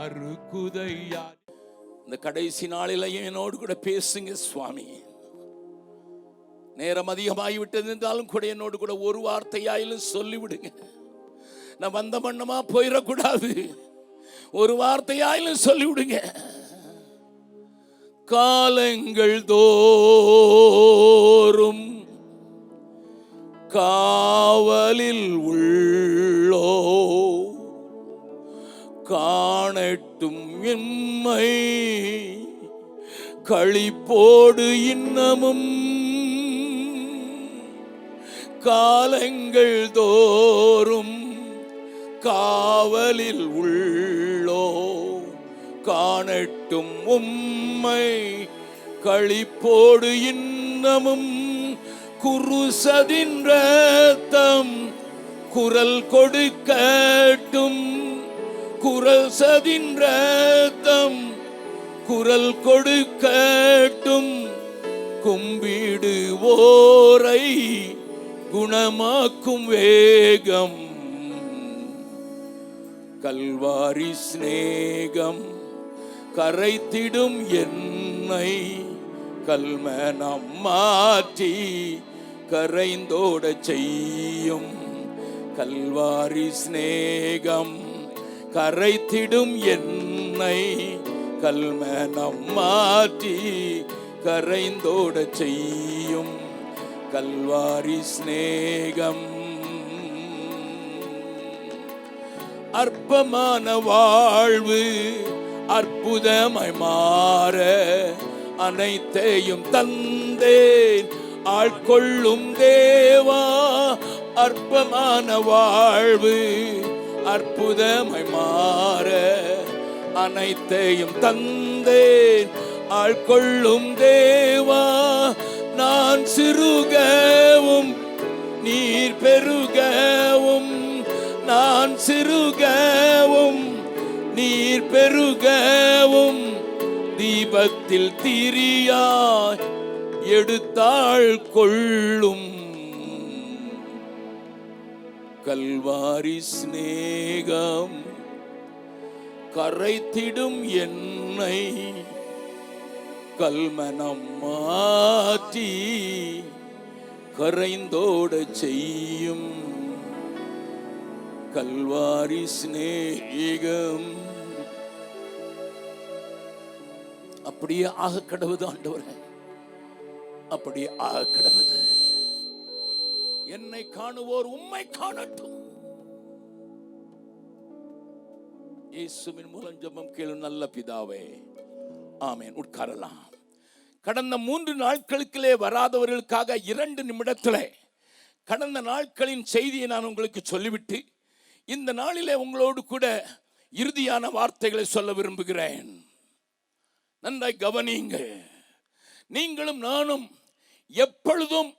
அறுக்குதையா. இந்த கடைசி நாளிலையும் என்னோடு கூட பேசுங்க சுவாமி. நேரம் அதிகமாகிவிட்டது இருந்தாலும் கூட என்னோடு கூட ஒரு வார்த்தையாயிலும் சொல்லிவிடுங்க. நான் வந்த மண்ணமா போயிடக்கூடாது. ஒரு வார்த்தையாயிலும் சொல்லிவிடுங்க. காலங்கள் தோறும் காவலில் உள்ளோ காணட்டும் எம்மை களிப்போடு இன்னமும். காலங்கள் தோறும் காவலில் உள்ளோ காணட்டும் உம்மை களிப்போடு இன்னமும். குருசதின் ரத்தம் குரல் கொடுக்கட்டும். குருசதின் ரத்தம் குரல் கொடுக்கட்டும். கும்பிடுவோரை குணமாக்கும் வேகம். கல்வாரி சிநேகம் கரைத்திடும் என்னை கல்மனம் மாற்றி கரைந்தோட செய்யும். கல்வாரி சிநேகம் கரைத்திடும் என்னை கல்மனம் மாற்றி கரைந்தோட செய்யும். கல்வாரி சிநேகம். அற்பமான வாழ்வு அற்புதமாய் மாற அனைத்தையும் தந்தேன் ஆட்கொள்ளும் தேவா. அற்பமான வாழ்வு அற்புதமாய் மாற அனைத்தையும் தந்தேன் ஆட்கொள்ளும் தேவா. நான் சிறுகவும் நீர் பெருகவும். நான் சிறுகவும் நீர் பெருகவும். தீபத்தில் திரியாய் எடுத்தாள் கொள்ளும். கல்வாரி சிநேகம் கரைத்திடும் என்னை கல்மனம் மாற்றி கரைந்தோட செய்யும். கல்வாரி சிநேகம். அப்படியே ஆக கடவுது ஆண்டவரே, அப்படியே ஆக கடவுது. என்னை காணுவோர் உம்மை காணட்டும். இயேசுவின் மூலம் ஜெபம் கேளும் நல்ல பிதாவே, ஆமென். உட்காரலாம். கடந்த 3 நாட்களுக்குள்ளே வராதவர்களுக்காக 2 நிமிடத்திலே கடந்த நாட்களின் செய்தியை நான் உங்களுக்கு சொல்லிவிட்டு இந்த நாளிலே உங்களோடு கூட இறுதியான வார்த்தைகளை சொல்ல விரும்புகிறேன். நன்றாய் கவனியுங்கள். நீங்களும் நானும் எப்பொழுதும்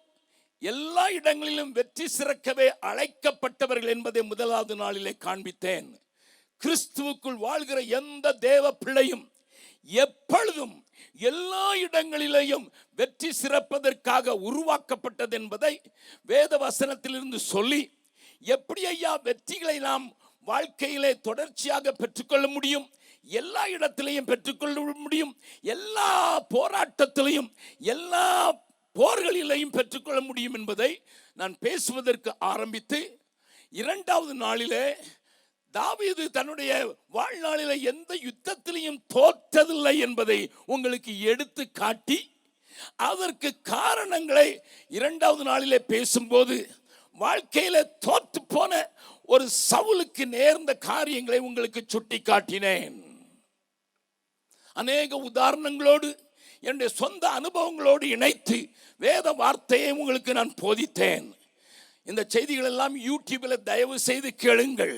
எல்லா இடங்களிலும் வெற்றி சிறக்கவே அழைக்கப்பட்டவர்கள் என்பதை முதலாவது நாளிலே காண்பித்தேன். கிறிஸ்துவுக்குள் வாழ்கிற எந்த தேவ பிள்ளையும் எப்பொழுதும் எல்லா இடங்களிலேயும் வெற்றி சிறப்பதற்காக உருவாக்கப்பட்டது என்பதை வேத வசனத்திலிருந்து சொல்லி, எப்படி ஐயா வெற்றிகளை நாம் வாழ்க்கையிலே தொடர்ச்சியாக பெற்றுக்கொள்ள முடியும், எல்லா இடத்திலையும் பெற்றுக்கொள்ள முடியும், எல்லா போராட்டத்திலையும் எல்லா போர்களிலையும் பெற்றுக்கொள்ள முடியும் என்பதை நான் பேசுவதற்கு ஆரம்பித்து, 2வது நாளிலே தாவீது தன்னுடைய வாழ்நாளிலே எந்த யுத்தத்திலையும் தோற்றதில்லை என்பதை உங்களுக்கு எடுத்து காட்டி அதற்கு காரணங்களை 2வது நாளிலே பேசும்போது வாழ்க்கையில தோற்று போன ஒரு சவுலுக்கு நேர்ந்த காரியங்களை உங்களுக்கு சுட்டி காட்டினேன். அநேக உதாரணங்களோடு என்னுடைய சொந்த அனுபவங்களோடு இணைத்து வேத வார்த்தையை உங்களுக்கு நான் போதித்தேன். இந்த செய்திகள் எல்லாம் யூடியூபில் தயவு செய்து கேளுங்கள்.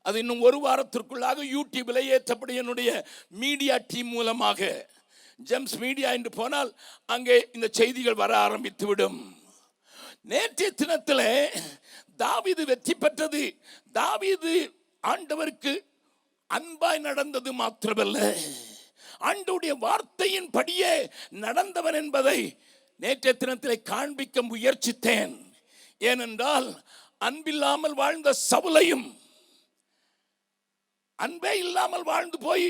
அது இன்னும் 1 வாரத்திற்குள்ளாக யூடியூபில் ஏற்றப்படும். என்னுடைய மீடியா டீம் மூலமாக ஜெம்ஸ் மீடியா என்று போனால் அங்கே இந்த செய்திகள் வர ஆரம்பித்து விடும். நேற்றைய தினத்தில் தாவீது வெற்றி பெற்றது, தாவீது ஆண்டவருக்கு அன்பாய் நடந்தது மாத்திரமல்ல, ஆண்டவருடைய வார்த்தையின் படியே நடந்தவன் என்பதை நேற்றைய தினத்தில் காண்பிக்க முயற்சித்தேன். ஏனென்றால் அன்பில்லாமல் வாழ்ந்த சவுலையும் அன்பே இல்லாமல் வாழ்ந்து போய்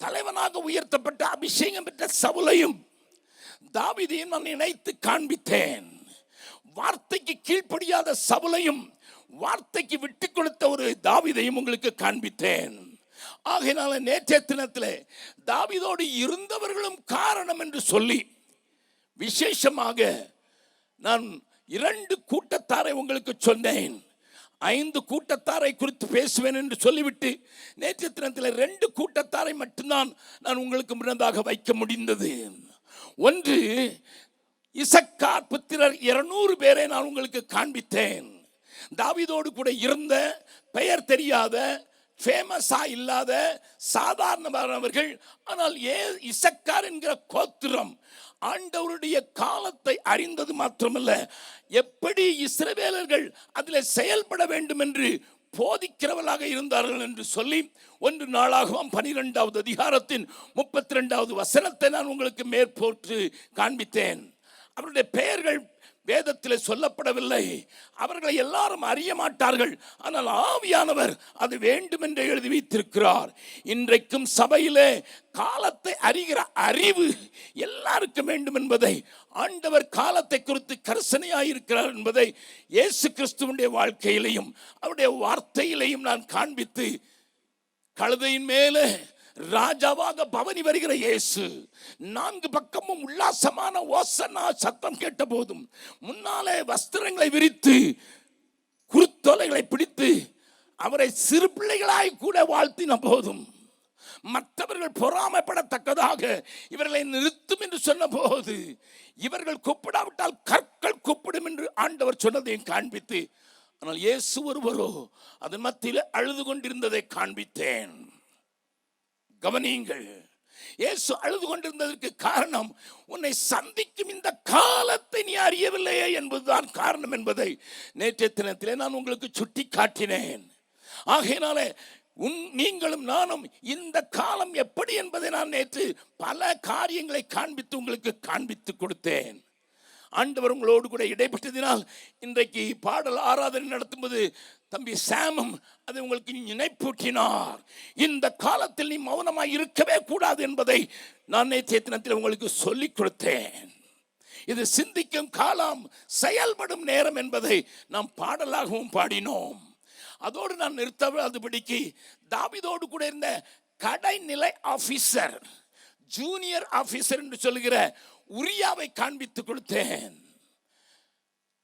தலைவனாக உயர்த்தப்பட்ட அபிஷேகம் பெற்ற சவுலையும் தாவீதையும் நான் இணைத்து காண்பித்தேன். வார்த்தைக்கு கீழ்ப்படியாத சவுலையும் வார்த்தைக்கு விட்டு கொடுத்த ஒரு தாவீதையும் உங்களுக்கு காண்பித்தேன். ஆகையினால நேற்றைய தினத்தில் தாவீதோடு இருந்தவர்களும் காரணம் என்று சொல்லி விசேஷமாக நான் 2 கூட்டத்தாரை உங்களுக்கு சொன்னேன். 5 கூட்டத்தாரை குறித்து பேசுவேன் என்று சொல்லிவிட்டு நேற்றைய தினத்தில் 2 கூட்டத்தாரை மட்டும்தான் நான் உங்களுக்கு முன்னதாக வைக்க முடிந்தது. ஒன்று, இசக்கார் புத்திரர் 200 பேரை நான் உங்களுக்கு காண்பித்தேன். தாவீதோடு கூட இருந்த, பெயர் தெரியாத, ஃபேமஸா இல்லாத சாதாரணமானவர்கள். ஆனால் இசக்கார் என்கிற கோத்திரம் ஆண்டவருடைய காலத்தை அறிந்தது மாத்திரமல்ல, எப்படி இஸ்ரவேலர்கள் அதில் செயல்பட வேண்டும் என்று போதிக்கிறவர்களாக இருந்தார்கள் என்று சொல்லி 1 நாளாகமம் 12வது அதிகாரத்தின் 32வது வசனத்தை நான் உங்களுக்கு மேற்போற்று காண்பித்தேன். அவருடைய பெயர்கள் வேதத்தில் சொல்லப்படவில்லை. அவர்களை எல்லாரும் அறிய மாட்டார்கள். ஆனால் ஆவியானவர் அது வேண்டும் என்று எழுதி வைத்திருக்கிறார். இன்றைக்கும் சபையிலே காலத்தை அறிகிற அறிவு எல்லாருக்கும் வேண்டும் என்பதை, ஆண்டவர் காலத்தை குறித்து கரிசனையாயிருக்கிறார் என்பதை இயேசு கிறிஸ்துவினுடைய வாழ்க்கையிலையும் அவருடைய வார்த்தையிலையும் நான் காண்பித்து, கழுதையின் மேலே ராஜாவாக பவனி வருகிற இயேசு 4 பக்கமும் உல்லாசமான ஓசன்னா சத்தம் கேட்ட போதும் முன்னாலே வஸ்திரங்களை விரித்து குருத்தோலைகளை பிடித்து அவரை சிறு பிள்ளைகளாய் கூட வாழ்த்தின போதும், மற்றவர்கள் பொறாமைப்படத்தக்கதாக இவர்களை நிறுத்தும் என்று சொன்ன போது, இவர்கள் கூப்பிடாவிட்டால் கற்கள் கூப்பிடும் என்று ஆண்டவர் சொன்னதையும் காண்பித்து, ஆனால் இயேசு ஒருவரோ அதன் மத்தியில் அழுது கொண்டிருந்ததை காண்பித்தேன். கவனியுங்கள், இயேசு அழுது கொண்டிருந்ததற்கு காரணம், உன்னை சந்திக்கும் இந்த காலத்தை நீ அறியவில்லையே என்பதுதான் காரணம் என்பதை நேற்றைய தினத்திலே நான் உங்களுக்கு சுட்டி காட்டினேன். ஆகையினாலே நீங்களும் நானும் இந்த காலம் எப்படி என்பதை நான் நேற்று பல காரியங்களை காண்பித்து உங்களுக்கு காண்பித்து கொடுத்தேன். ஆண்டவர் உங்களோடு கூட இடைப்பட்டதினால் இன்றைக்கு பாடல் ஆராதனை நடத்தும்போது தம்பி சாமும் அதை உங்களுக்கு நினைப்பூட்டினார். இந்த காலத்தில் நீ மௌனமாய் இருக்கவே கூடாது என்பதை நான் நேற்றைய தினத்தில் உங்களுக்கு சொல்லிக் கொடுத்தேன். இது சிந்திக்கும் காலம், செயல்படும் நேரம் என்பதை நாம் பாடலாகவும் பாடினோம். அதோடு நான் நிறுத்தவாதபடிக்கு தாவீதோடு கூட இருந்த கடைநிலை ஆபீசர், ஜூனியர் ஆபீசர் என்று சொல்லுகிற உரியாவை காண்பித்து கொடுத்தேன்.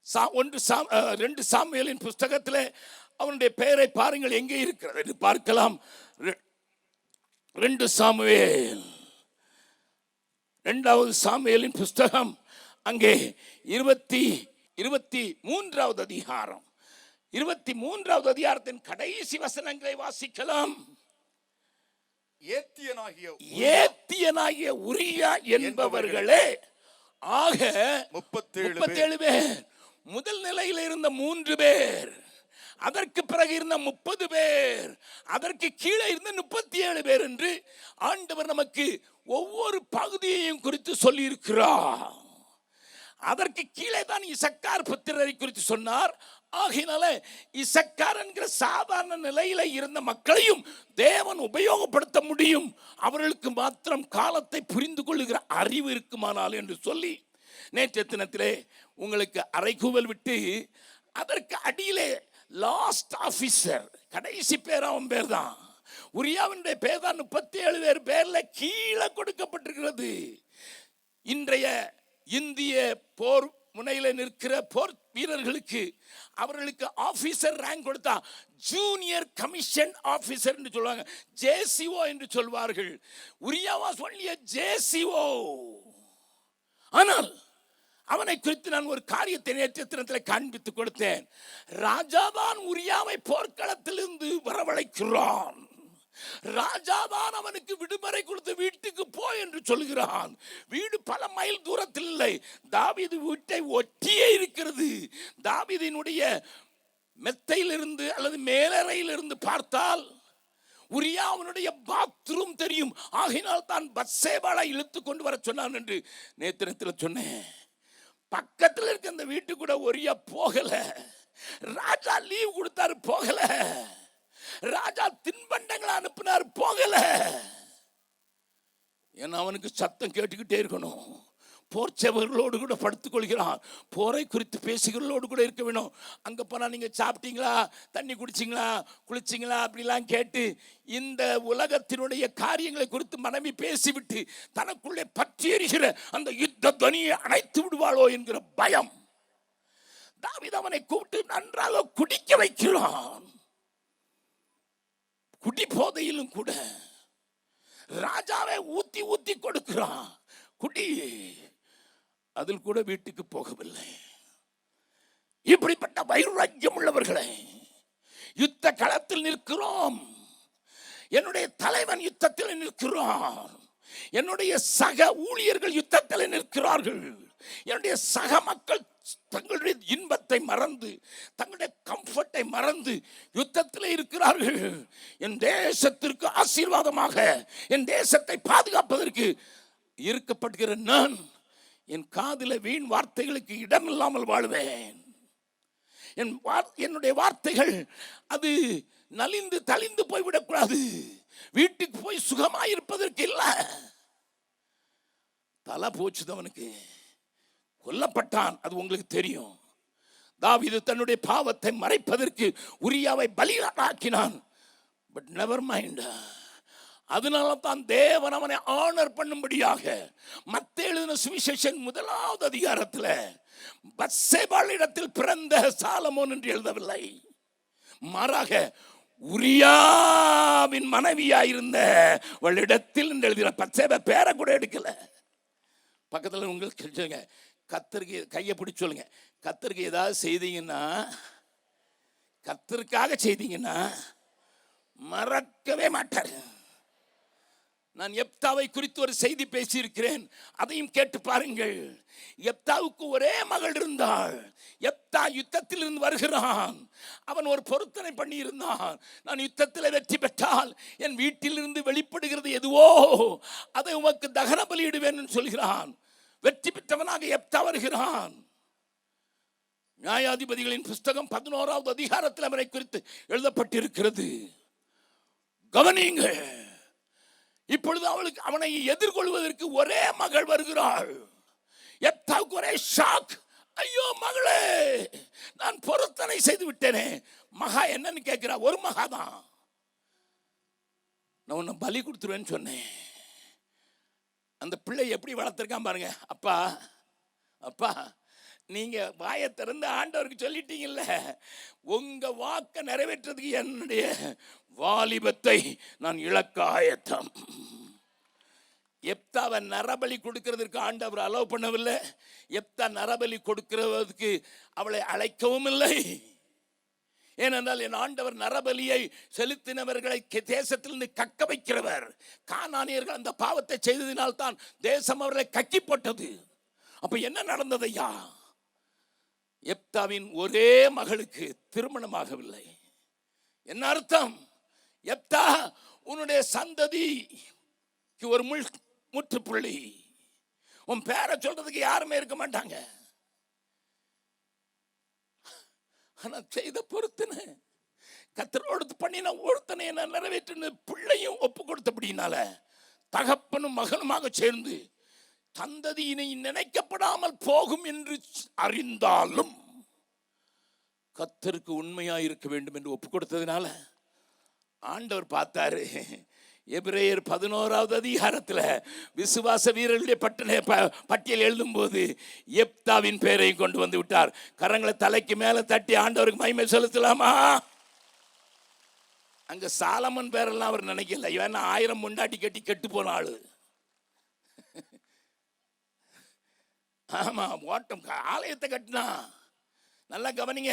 2 சாமுவேலின் புஸ்தகத்தில் அவனுடைய பெயரை பாருங்கள், எங்கே இருக்கிறது என்று பார்க்கலாம். 2 சாமுவேல் 2வது சாமுவேலின் புஸ்தகம், அங்கே 23வது அதிகாரம், 23வது அதிகாரத்தின் கடைசி வசனங்களை வாசிக்கலாம். ஏத்தியனாகிய உரியா என்பவர்களே ஆக 37 பேர். முதல் நிலையில் இருந்த 3 பேர், அதற்கு பிறகு இருந்த 30 பேர், அதற்கு கீழே இருந்த 37 பேர் என்று ஆண்டவர் நமக்கு ஒவ்வொரு பகுதியையும் குறித்து சொல்லி இருக்கிறார். அதற்கு கீழே தான் இசக்கார் புத்திரரை குறித்து சொன்னார். ஆகையினால இசக்கார் என்கிற சாதாரண நிலையில இருந்த மக்களையும் தேவன் உபயோகப்படுத்த முடியும், அவர்களுக்கு மாத்திரம் காலத்தை புரிந்து கொள்ளுகிற அறிவு இருக்குமானால் என்று சொல்லி நேற்றைய தினத்திலே உங்களுக்கு அறைகூவல் விட்டு, அதற்கு அடியிலே லாஸ்ட் ஆபீசர், கடைசி பேர் அவன் பேர் தான், உரியாவினுடைய பேர் தான் 37 பேர்ல கீழே கொடுக்கப்பட்டிருக்கிறது. இன்றைய இந்திய போர் முனையில நிற்கிற போர் வீரர்களுக்கு அவர்களுக்கு ஆபீசர் ரேங்க் கொடுத்தா ஜூனியர் கமிஷன் ஆபீசர் என்று சொல்வாங்க, ஜேசிஓ என்று சொல்வார்கள். உரியாவா சொல்லிய ஜேசிஓ. ஆனால் அவனை குறித்து நான் ஒரு காரியத்தை நேற்றைய தினத்தில் காண்பித்து கொடுத்தேன். ராஜாதான் உரியாவை போர்க்களத்திலிருந்து வரவழைக்கிறான். ராஜாதான் அவனுக்கு விடுமுறை கொடுத்து வீட்டுக்கு போ என்று சொல்கிறான். வீடு பல மைல் தூரத்தில் இல்லை, தாவீது வீட்டை ஒட்டியே இருக்கிறது. தாவீதினுடைய மெத்தையிலிருந்து அல்லது மேலறையிலிருந்து பார்த்தால் உரியா அவனுடைய பாத்ரூம் தெரியும். ஆகினால் தான் பத்சேபாளை இழுத்து கொண்டு வர சொன்னான் என்று நேத்திரத்தில் சொன்னேன். பக்கத்தில் இருக்க அந்த வீட்டு கூட உரியா போகல. ராஜா லீவ் கொடுத்தாரு, போகல. ராஜா தின்பண்டங்களை ஏன்னா அவனுக்கு சத்தம் கேட்டுக்கிட்டே இருக்கணும். போர்ச்சவர்களோடு கூட படுத்துக் கொள்கிறான். போரை குறித்து பேசுகிறவர்களோடு கூட இருக்க வேணும். அங்கே போனால் நீங்கள் சாப்பிட்டீங்களா, தண்ணி குடிச்சிங்களா, குளிச்சிங்களா அப்படிலாம் கேட்டு இந்த உலகத்தினுடைய காரியங்களை குறித்து மனைவி பேசிவிட்டு தனக்குள்ளே பற்றி எறிகிற அந்த யுத்த துணியை அணைத்து விடுவாளோ என்கிற பயம். தாவீது அவனை கூப்பிட்டு நன்றாக குடிக்க வைக்கிறான். குடி போதையிலும் கூட ராஜாவை ஊத்தி ஊத்தி கொடுக்கிறான். குடி, அதில் கூட வீட்டுக்கு போகவில்லை. இப்படிப்பட்ட வைராக்கியம் உள்ளவர்களை, யுத்த களத்தில் நிற்கிறோம், என்னுடைய தலைவன் யுத்தத்தில் நிற்கிறான், என்னுடைய சக ஊழியர்கள் யுத்தத்தில் நிற்கிறார்கள், என்னுடைய சக மக்கள் தங்களுடைய இன்பத்தை மறந்து தங்களுடைய கம்ஃபர்ட்டை மறந்து யுத்தத்தில் இருக்கிறார்கள். என் தேசத்திற்கு ஆசீர்வாதமாக என் தேசத்தை பாதுகாப்பதற்கு இருக்கப்படுகிற நான் என் காதில் வீண் வார்த்தைகளுக்கு இடமில்லாமல் வாழ்வேன். என்னுடைய வார்த்தைகள் அது நலிந்து தளிந்து போய்விடக்கூடாது. வீட்டுக்கு போய் சுகமாயிருப்பதற்கு இல்லை. தலை போச்சுதவனுக்கு, கொல்லப்பட்டான். அது உங்களுக்கு தெரியும். தாவீது தன்னுடைய பாவத்தை மறைப்பதற்கு உரியாவை பலியாக்கினான். But never mind. அதனால தான் தேவன் அவனை ஆனர் பண்ணும்படியாக மத்தேயு எழுதின சுவிசேஷம் 1வது அதிகாரத்தில் பத்சேபாளிடத்தில் பிறந்த சாலமோன் என்று எழுதவில்லை. மாறாக உரியாவின் மனைவியாயிருந்த அவளிடத்தில் என்று எழுதின. பத்சேபா பேரை கூட எடுக்கல. பக்கத்தில் உங்களுக்கு சொல்லுங்க, கர்த்தருக்கு கையை பிடிச்சி சொல்லுங்க, கர்த்தருக்கு ஏதாவது செய்தீங்கன்னா, கர்த்தருக்காக செய்தீங்கன்னா மறக்கவே மாட்டார். நான் எப்தாவை குறித்து ஒரு செய்தி பேசியிருக்கிறேன், அதையும் கேட்டு பாருங்கள். எப்தாவுக்கு ஒரே மகள் இருந்தாள். எப்தா யுத்தத்தில் இருந்து வருகிறான். அவன் ஒரு பொருத்தனை பண்ணி இருந்தான். நான் யுத்தத்தில் வெற்றி பெற்றால் என் வீட்டிலிருந்து வெளிப்படுகிறது எதுவோ அதை உமக்கு தகன பலியிடுவேன் சொல்கிறான். வெற்றி பெற்றவனாக எப்தா வருகிறான். நியாயாதிபதிகளின் புஸ்தகம் 11வது அதிகாரத்தில் அவரை குறித்து எழுதப்பட்டிருக்கிறது. கவனியுங்கள். இப்பொழுது அவனை எதிர்கொள்வதற்கு ஒரே மகள் வருகிறாள். எப்தாவுக்கு ஒரே ஷாக். ஐயோ மகளே, நான் பொருத்தனை செய்து விட்டேனே. மகா என்னன்னு கேட்கிறா. ஒரு மகா தான். நான் உன்னை பலி கொடுத்துருவேன்னு சொன்னேன். அந்த பிள்ளை எப்படி வளர்த்துருக்கான் பாருங்க. அப்பா அப்பா, நீங்க வாயை திறந்து ஆண்டவருக்கு சொல்லிட்டீங்கல்ல, உங்க வாக்கை நிறைவேற்றதுக்கு என்னுடைய வாலிபத்தை நான் இழக்க ஆயத்தம். எப்தாவை நரபலி கொடுக்கிறதுக்கு ஆண்டவர் அலோவ் பண்ணவில்லை. எப்தா நரபலி கொடுக்கிறதுக்கு அவளை அழைக்கவும் இல்லை. ஏனென்றால் என் ஆண்டவர் நரபலியை செலுத்தினவர்களை தேசத்திலிருந்து கக்க வைக்கிறவர். கானானியர்கள் அந்த பாவத்தை செய்ததினால் தான் தேசம் அவர்களை கக்கி போட்டது. அப்ப என்ன நடந்தது ஐயா? எப்தாவின் ஒரே மகளுக்கு திருமணமாகவில்லை. என்ன அர்த்தம்? எப்தா, உன்னுடைய சந்ததிக்கு ஒரு முற்றுப்புள்ளி. உன் பேரை சொல்றதுக்கு யாருமே இருக்க மாட்டாங்க. ஆனா செய்த பொருத்தனை, கர்த்தரோடு பண்ணின ஒருத்தனை என்ன நிறைவேற்று பிள்ளையும் ஒப்பு கொடுத்தபடினால தகப்பனும் மகனுமாக சேர்ந்து சந்ததி இனி நினைக்கப்படாமல் போகும் என்று அறிந்தாலும் கர்த்தருக்கு உண்மையாக இருக்க வேண்டும் என்று ஒப்பு கொடுத்ததுனால ஆண்டவர் பார்த்தாரு. எபிரேயர் 11வது அதிகாரத்தில் விசுவாச வீரர்களுடைய பட்டியல் எழுதும் போது எப்தாவின் பெயரையும் கொண்டு வந்து விட்டார். கரங்களை தலைக்கு மேலே தட்டி ஆண்டவருக்கு மகிமை செலுத்தலாமா? அங்க சாலமன் பேரெல்லாம் அவர் நினைக்கல. இவன் 1000 முண்டாட்டி கட்டி கெட்டு போன ஆளு. ஆமா, ஓட்டம் ஆலயத்தை கட்டினா. நல்லா கவனிங்க.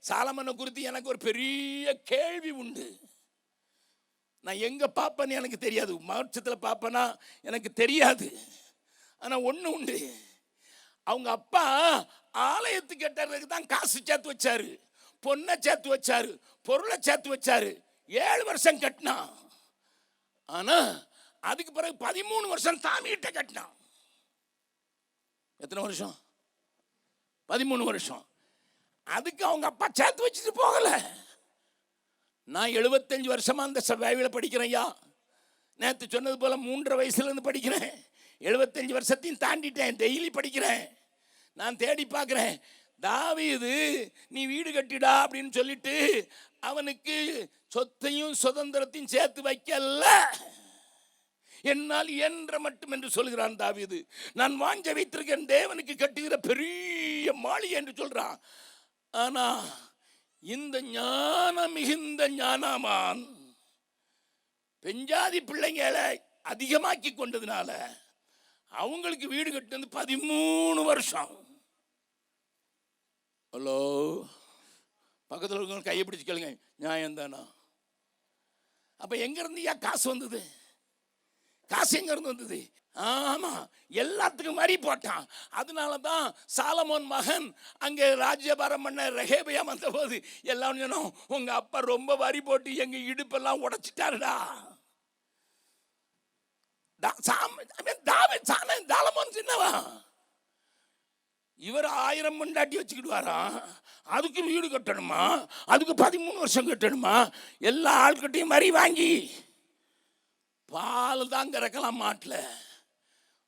சாலமனை குறித்து எனக்கு ஒரு பெரிய கேள்வி உண்டு. நான் எங்க பார்ப்பேன்னு எனக்கு தெரியாது. மாற்றத்தில் பார்ப்பேனா எனக்கு தெரியாது. ஆனால் ஒன்று உண்டு, அவங்க அப்பா ஆலயத்துக்கு கட்டுறதுக்கு தான் காசு சேர்த்து வச்சாரு, பொண்ணை சேர்த்து வச்சாரு, பொருளை சேர்த்து வச்சாரு. 7 வருஷம் கட்டினான். ஆனால் அதுக்கு பிறகு 13 வருஷம் தாமிகிட்ட கட்டினான். எத்தனை வருஷம்? 13 வருஷம். அதுக்கு அவங்க அப்பா சேர்த்து வச்சுட்டு போகல. நான் 75 வருஷமா அந்த பைபிளை படிக்கிறேன் ஐயா. நேற்று சொன்னது போல 3.5 வயசுலேருந்து படிக்கிறேன். 75 வருஷத்தையும் தாண்டிட்டேன். டெய்லி படிக்கிறேன். நான் தேடி பார்க்குறேன். தாவீது நீ வீடு கட்டிடா அப்படின்னு சொல்லிட்டு அவனுக்கு சொத்தையும் சுதந்திரத்தையும் சேர்த்து வைக்கல. என்னால் இயன்ற மட்டும் என்று சொல்கிறான் தாவீது. நான் வாஞ்ச வைத்திருக்கேன் தேவனுக்கு கட்டுகிற பெரிய மாளிகை என்று சொல்றான். ஆனா இந்த ஞான மிகுந்த ஞானமான் பெஞ்சாதி பிள்ளைங்களை அதிகமாக்கி கொண்டதுனால அவங்களுக்கு வீடு கட்டினது 13 வருஷம். ஹலோ, பக்கத்தில் இருக்கவங்க கையை பிடிச்சு கேளுங்க, நியாயம் தானா? அப்ப எங்க இருந்து காசு வந்தது? காசு எங்க இருந்து வந்தது? ஆமா, எல்லாத்துக்கும் வரி போட்டான். அதனால தான் சாலமோன் மகன் அங்கே ராஜ்யபாரம் பண்ண ரெகேபியா வந்த போது எல்லாம் சொன்னோம், உங்க அப்பா ரொம்ப வரி போட்டு எங்க இடுப்பெல்லாம் உடைச்சிட்டாருடா. சாலமோன் சின்னவா, இவர் 1000 மண்டாட்டி வச்சுக்கிடுவாரா? அதுக்கு வீடு கட்டணுமா? அதுக்கு 13 வருஷம் கட்டணுமா? எல்லா ஆள்கிட்டையும் வரி வாங்கி பால் தான் கறக்கலாம். மாட்டில்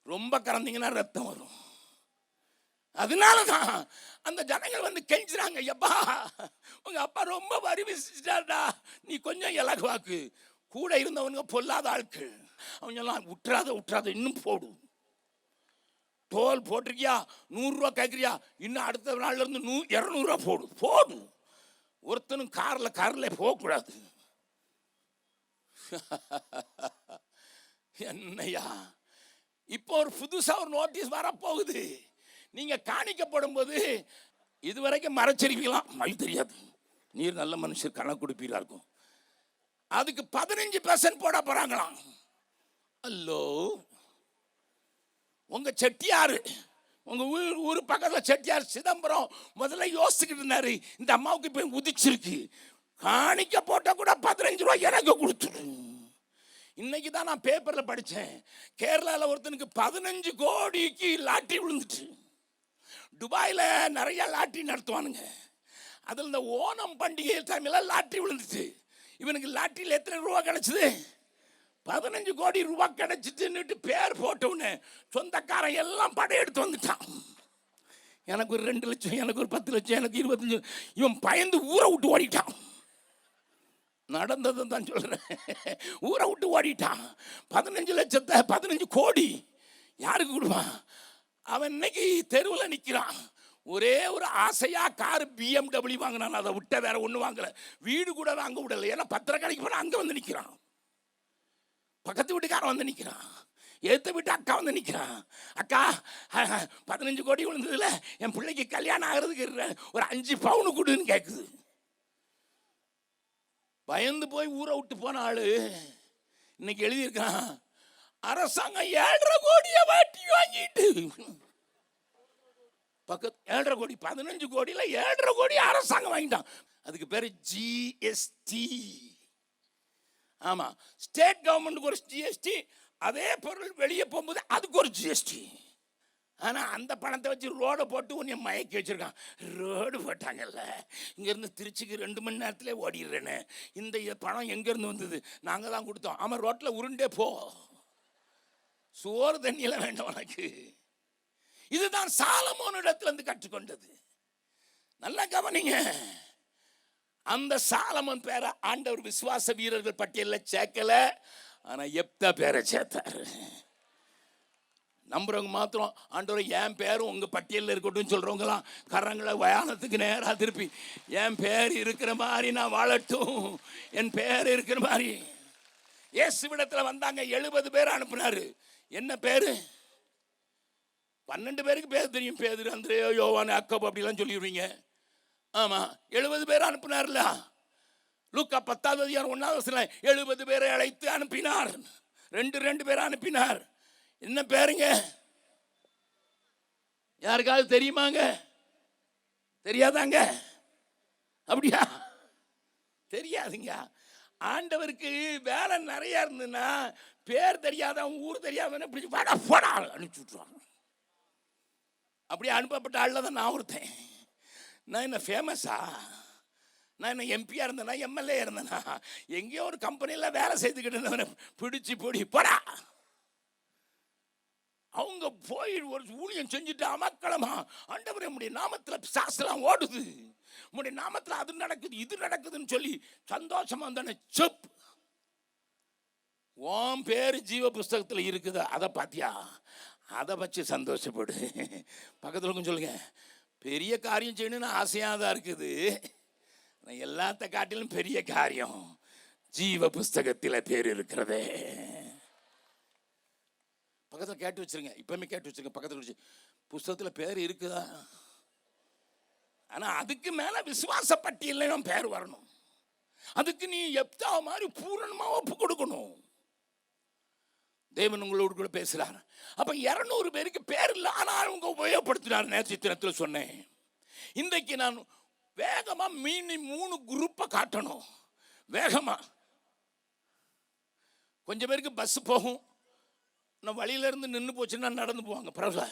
ரொம்ப கறந்தீங்கன்னா ரத்தம் வரும். அதனாலதான் அந்த ஜனங்கள் வந்து கெஞ்சுறாங்க, எப்பா உங்க அப்பா ரொம்ப வரி விசிச்சிட்டாருடா, நீ கொஞ்சம் இலகுவாக்கு. கூட இருந்தவனுங்க பொல்லாத ஆட்கள். அவங்கெல்லாம் விட்டுறாத இன்னும் போடு. டோல் போட்டிருக்கியா, 100 ரூபா கேட்குறியா, இன்னும் அடுத்த நாள்ல இருந்து 200 ரூபா போடு. ஒருத்தனும் கார்ல போகக்கூடாது. என்னையா இப்போ ஒரு புதுசா ஒரு நோட்டீஸ் வரப்போகுது. நீங்க காணிக்கப்படும் போது இதுவரைக்கும் மறைச்சிருக்கலாம், அது தெரியாது. நீர் நல்ல மனுஷர் கணக்கு கொடுப்பீரா இருக்கும். அதுக்கு 15% போட போறாங்களாம். அல்லோ, உங்க செட்டியாரு, உங்க ஊர் பக்கத்தில் செட்டியார் சிதம்பரம் முதல்ல யோசிச்சுக்கிட்டு இருந்தாரு, இந்த அம்மாவுக்கு இப்போ உதிச்சிருக்கு, காணிக்க போட்ட கூட 15 ரூபாய் எனக்கு கொடுத்துரு. இன்னைக்கு தான் நான் பேப்பரில் படித்தேன், கேரளாவில் ஒருத்தனுக்கு 15 கோடிக்கு லாட்டரி விழுந்துச்சு. துபாயில் நிறைய லாட்டரி நடத்துவானுங்க. அதில் இந்த ஓணம் பண்டிகை டைமில் லாட்டரி விழுந்துச்சு. இவனுக்கு லாட்டரியில் எத்தனை ரூபா கிடைச்சிது? 15 கோடி ரூபாய் கிடைச்சிட்டு பேர் போட்டவனு சொந்தக்காரன் எல்லாம் படையெடுத்து வந்துட்டான். எனக்கு ஒரு 2 லட்சம், எனக்கு ஒரு 10 லட்சம், எனக்கு 25. இவன் பயந்து ஊரை விட்டு ஓடிட்டான். நடந்தது தான் சொல்றேன். ஊரை விட்டு ஓடிட்டான். 15 லட்சத்தை 15 கோடி யாருக்கு கொடுப்பான்? அவன் இன்னைக்கு தெருவில் நிற்கிறான். ஒரே ஒரு ஆசையா கார் BMW வாங்கினான். அதை விட்ட வேற ஒன்று வாங்கல. வீடு கூட வாங்க விடலை. ஏன்னா பத்திரக்கடைக்கு போன அங்கே வந்து நிற்கிறான். பக்கத்து வீட்டுக்காரன் வந்து நிற்கிறான். எடுத்த வீட்டு அக்கா வந்து நிற்கிறான். அக்கா 15 கோடி விழுந்ததுல என் பிள்ளைக்கு கல்யாணம் ஆகிறதுக்கு ஒரு 5 பவுன் கொடுன்னு கேட்குது. பயந்து போய் ஊரை விட்டு போன ஆளு இன்னைக்கு எழுதியிருக்கான், அரசாங்கம் 7.5 கோடியை வாட்டி வாங்கிட்டு. பக்கத்து 7.5 கோடி, 15 கோடியில் 7.5 கோடி அரசாங்கம் வாங்கிட்டான். அதுக்கு பேரு ஜிஎஸ்டி. ஆமா, ஸ்டேட் கவர்மெண்ட்டுக்கு ஒரு ஜிஎஸ்டி, அதே பொருள் வெளியே போகும்போது அதுக்கு ஒரு ஜிஎஸ்டி. ஆனால் அந்த பணத்தை வச்சு ரோடை போட்டு உன்னை மயக்கி வச்சிருக்கான். ரோடு போட்டாங்கல்ல, இங்கேருந்து திருச்சிக்கு 2 மணி நேரத்தில் ஓடிடுறேன்னு. இந்த பணம் எங்கேருந்து வந்தது? நாங்கள் தான் கொடுத்தோம். ஆமாம், ரோட்டில் உருண்டே போ, சோறு தண்ணியெல்லாம் வேண்டாம் உனக்கு. இதுதான் சாலமோன் இடத்துலேருந்து கற்றுக்கொண்டது. நல்லா கவனிங்க. அந்த சாலமோன் பேரை ஆண்டவர் விசுவாச வீரர்கள் பட்டியலில் சேர்க்கல, ஆனா எப்தா பேரை சேர்த்தாரு. நம்புறவங்க மாத்திரம் ஆண்டவரை என் பேரும் உங்க பட்டியலில் இருக்கட்டும் சொல்றவங்களாம் கரங்களை வயானத்துக்கு நேராக திருப்பி, என் பேர் இருக்கிற மாதிரி நான் வாழட்டும், என் பேர் இருக்கிற மாதிரி. இயேசுவிடத்தில் வந்தாங்க, 70 பேர் அனுப்புனாரு. என்ன பேரு? 12 பேருக்கு பேர் தெரியும், பேதுரு, அந்திரேயா, யோவான், யாக்கோபு அப்படிலாம் சொல்லிடுவீங்க. ஆமா, 70 பேர் அனுப்பினார்ல. லூக்கா 10வது அதிகாரம் 1வது வசனம், 70 பேரை அழைத்து அனுப்பினார். 2 பேரை அனுப்பினார். என்ன பேருங்க? யாருக்காவது தெரியுமாங்க? தெரியாதாங்க? அப்படியா? தெரியாதுங்க. ஆண்டவருக்கு வேலை நிறைய இருந்ததுன்னா பேர் தெரியாதவன், ஊர் தெரியாதவன் இப்படி வட போடா அனுப்பிச்சு விட்டுருவாங்க. அப்படியே அனுப்பப்பட்ட ஆள் தான் நான் ஒருத்தன். நான் என்ன ஃபேமஸா? நான் என்ன எம்பியா இருந்தேனா, எம்எல்ஏ இருந்தேனா, எங்கேயோ ஒரு கம்பெனியில் வேலை செய்துக்கிட்டு இருந்தவனை பிடிச்சி போடா. அவங்க போய் ஒரு ஊழியம் செஞ்சுட்டு அமக்களமா, ஆண்டவரே உம்முடைய நாமத்தில் சாஸ்திரம் ஓடுது, உம்முடைய நாமத்தில் அது நடக்குது இது நடக்குதுன்னு சொல்லி சந்தோஷமா இருந்தானே. செப், உன் பேர் ஜீவ புஸ்தகத்தில் இருக்குதா, அதை பார்த்தியா, அதை வச்சு சந்தோஷப்படு. பக்கத்தில் கொஞ்சம் சொல்லுங்க, பெரிய காரியம் செய்யணும்னு ஆசையாக தான் இருக்குது, எல்லாத்த காட்டிலும் பெரிய காரியம் ஜீவ புஸ்தகத்தில் பேர் இருக்கிறதே. பக்கத்தில் கேட்டு வச்சிருங்க, இப்பவுமே கேட்டு வச்சிருங்க, பக்கத்தில் வச்சு புஸ்தகத்தில் பேர் இருக்குதா. ஆனால் அதுக்கு மேலே விசுவாச பட்டியலில் பேர் வரணும். அதுக்கு நீ எப்போ மாதிரி பூரணமாக ஒப்பு கொடுக்கணும். தேவன் உங்களோடு கூட பேசுகிறார். அப்போ 200 பேருக்கு பேர் இல்லை, ஆனால் அவங்க உபயோகப்படுத்தினார். நேற்று தினத்தில் சொன்னேன். இன்றைக்கு நான் வேகமாக 3 குரூப்பை காட்டணும். வேகமாக கொஞ்சம் பேருக்கு பஸ் போகும், நான் வழியிலேருந்து நின்று போச்சுன்னா நடந்து போவாங்க. பரவாயில்ல,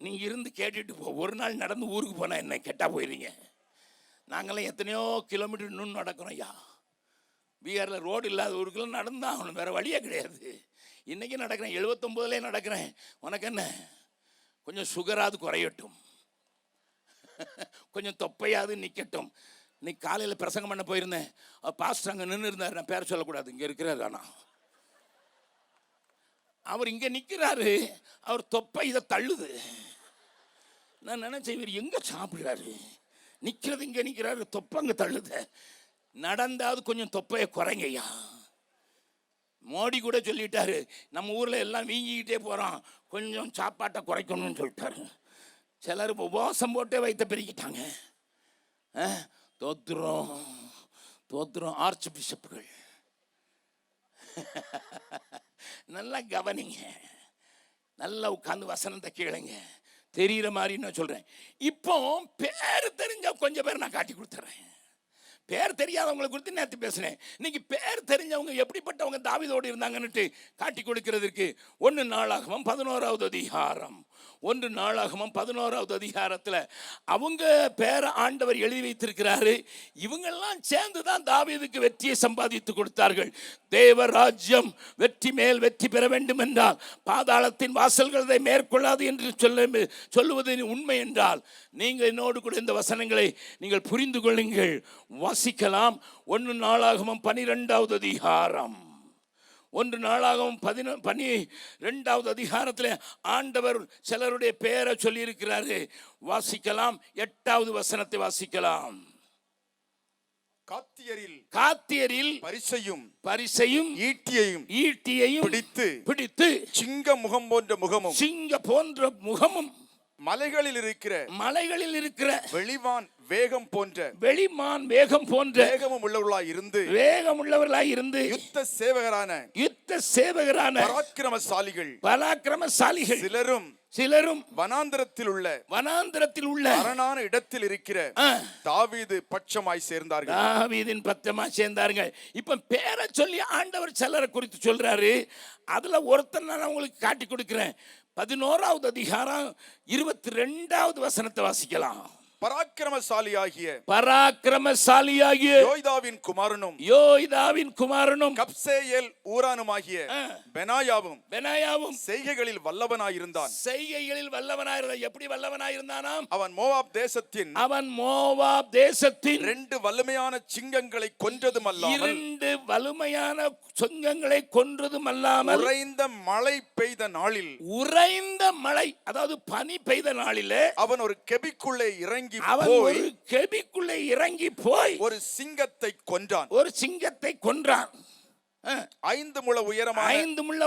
நீங்கள் இருந்து கேட்டுட்டு போ. ஒரு நாள் நடந்து ஊருக்கு போனால் என்ன கெட்டால் போயிடுறீங்க. நாங்களாம் எத்தனையோ கிலோமீட்டர் இன்னும் நடக்கிறோம். ஐயா, பீகாரில் ரோடு இல்லாத ஊருக்குலாம் நடந்தான் ஆகணும், வேறு வழியே கிடையாது. இன்றைக்கி நடக்கிறேன், 79லே நடக்கிறேன். உனக்கு என்ன, கொஞ்சம் சுகராது குறையட்டும், கொஞ்சம் தொப்பையாவது நிற்கட்டும். இன்னைக்கு காலையில் பிரசங்கம் பண்ண போயிருந்தேன். பாஸ்டர் அங்கே நின்று இருந்தார், நான் பேர் சொல்லக்கூடாது, இங்கே இருக்கிறார். ஆனால் அவர் இங்கே நிற்கிறாரு, அவர் தொப்பை இதை தள்ளுது. நான் நினைச்சேன், இவர் எங்கே சாப்பிடுறாரு, நிற்கிறது இங்கே நிற்கிறாரு, தொப்பை அங்கே தள்ளுது. நடந்தாவது கொஞ்சம் தொப்பையை குறைங்கய்யா. மோடி கூட சொல்லிட்டாரு, நம்ம ஊரில் எல்லாம் வீங்கிக்கிட்டே போகிறோம், கொஞ்சம் சாப்பாட்டை குறைக்கணும்னு சொல்லிட்டாரு. சிலர் உபவாசம் போட்டே வைத்த பெருக்கிட்டாங்க. தோத்துறோம் ஆர்ச் பிஷப்புகள். நல்லா கவனிங்க, நல்லா உட்காந்து வசனத்தை கேளுங்க. தெரிகிற மாதிரி நான் சொல்கிறேன். இப்போ பேர் தெரிஞ்ச கொஞ்சம் பேர் நான் காட்டி கொடுத்துட்றேன். பேர் தெரியாதவங்களை குறித்து நேற்று பேசினேன். இன்னைக்கு பேர் தெரிஞ்சவங்க எப்படிப்பட்டவங்க தாவீதோடு இருந்தாங்கன்னுட்டு காட்டி கொடுக்கிறதுக்கு 1 நாளாகமம் 11வது அதிகாரம் 1 நாளாகமம் 11வது அதிகாரத்தில் அவங்க பேரை ஆண்டவர் எழுதி வைத்திருக்கிறாரு. இவங்கெல்லாம் சேர்ந்து தான் தாவீதுக்கு வெற்றியை சம்பாதித்து கொடுத்தார்கள். தேவராஜ்யம் வெற்றி மேல் வெற்றி பெற வேண்டும் என்றால் பாதாளத்தின் வாசல்களை மேற்கொள்ளாது என்று சொல்லுவது உண்மை என்றால் நீங்கள் என்னோடு கூட இந்த வசனங்களை நீங்கள் புரிந்து கொள்ளுங்கள். வாசிக்கலாம். 1 நாளாகமம் 12வது அதிகாரம் 1 நாளாகமம் 12வது அதிகாரத்தில் ஆண்டவர் சிலருடைய பெயரை சொல்லியிருக்கிறாரு. வாசிக்கலாம். 8வது வசனத்தை வாசிக்கலாம். காத்தியரில் பரிசையும் ஈட்டியையும் பிடித்து சிங்க போன்ற முகமும் மலைகளில் இருக்கிற வெளிமான் வேகம் போன்ற வேகமும் உள்ளவர்களாய் இருந்து யுத்த சேவகரான பராக்கிரமசாலிகள் சிலரும் வனாந்தரத்தில் உள்ள அரணான இடத்தில் இருக்கிற தாவீது பட்சமாய் சேர்ந்தார்கள். தாவீதின் பட்சமாய் சேர்ந்தார்கள். இப்ப பேரை சொல்லி ஆண்டவர் சிலரை குறித்து சொல்றாரு. அதுல ஒருத்தர் நான் உங்களுக்கு காட்டி கொடுக்கிறேன். 11வது அதிகாரம் 22வது வசனத்தை வாசிக்கலாம். பராக்கிரமசாலியாகிய யோய்தாவின் குமாரனும் கப்சேயேல் ஊரானுமாகிய பெனாயாவும் செய்கைகளில் வல்லவனாயிருந்தான். எப்படி வல்லவனாயிருந்தானாம்? அவன் மோவாப் தேசத்தின் 2 வலிமையான சிங்கங்களை கொன்றதுமல்லாமல் உறைந்த மழை பெய்த நாளில் அதாவது பனி பெய்த நாளிலே அவன் ஒரு கெபிக்குள்ளே இறங்கி போய் ஒரு சிங்கத்தை கொன்றான். 5 முழ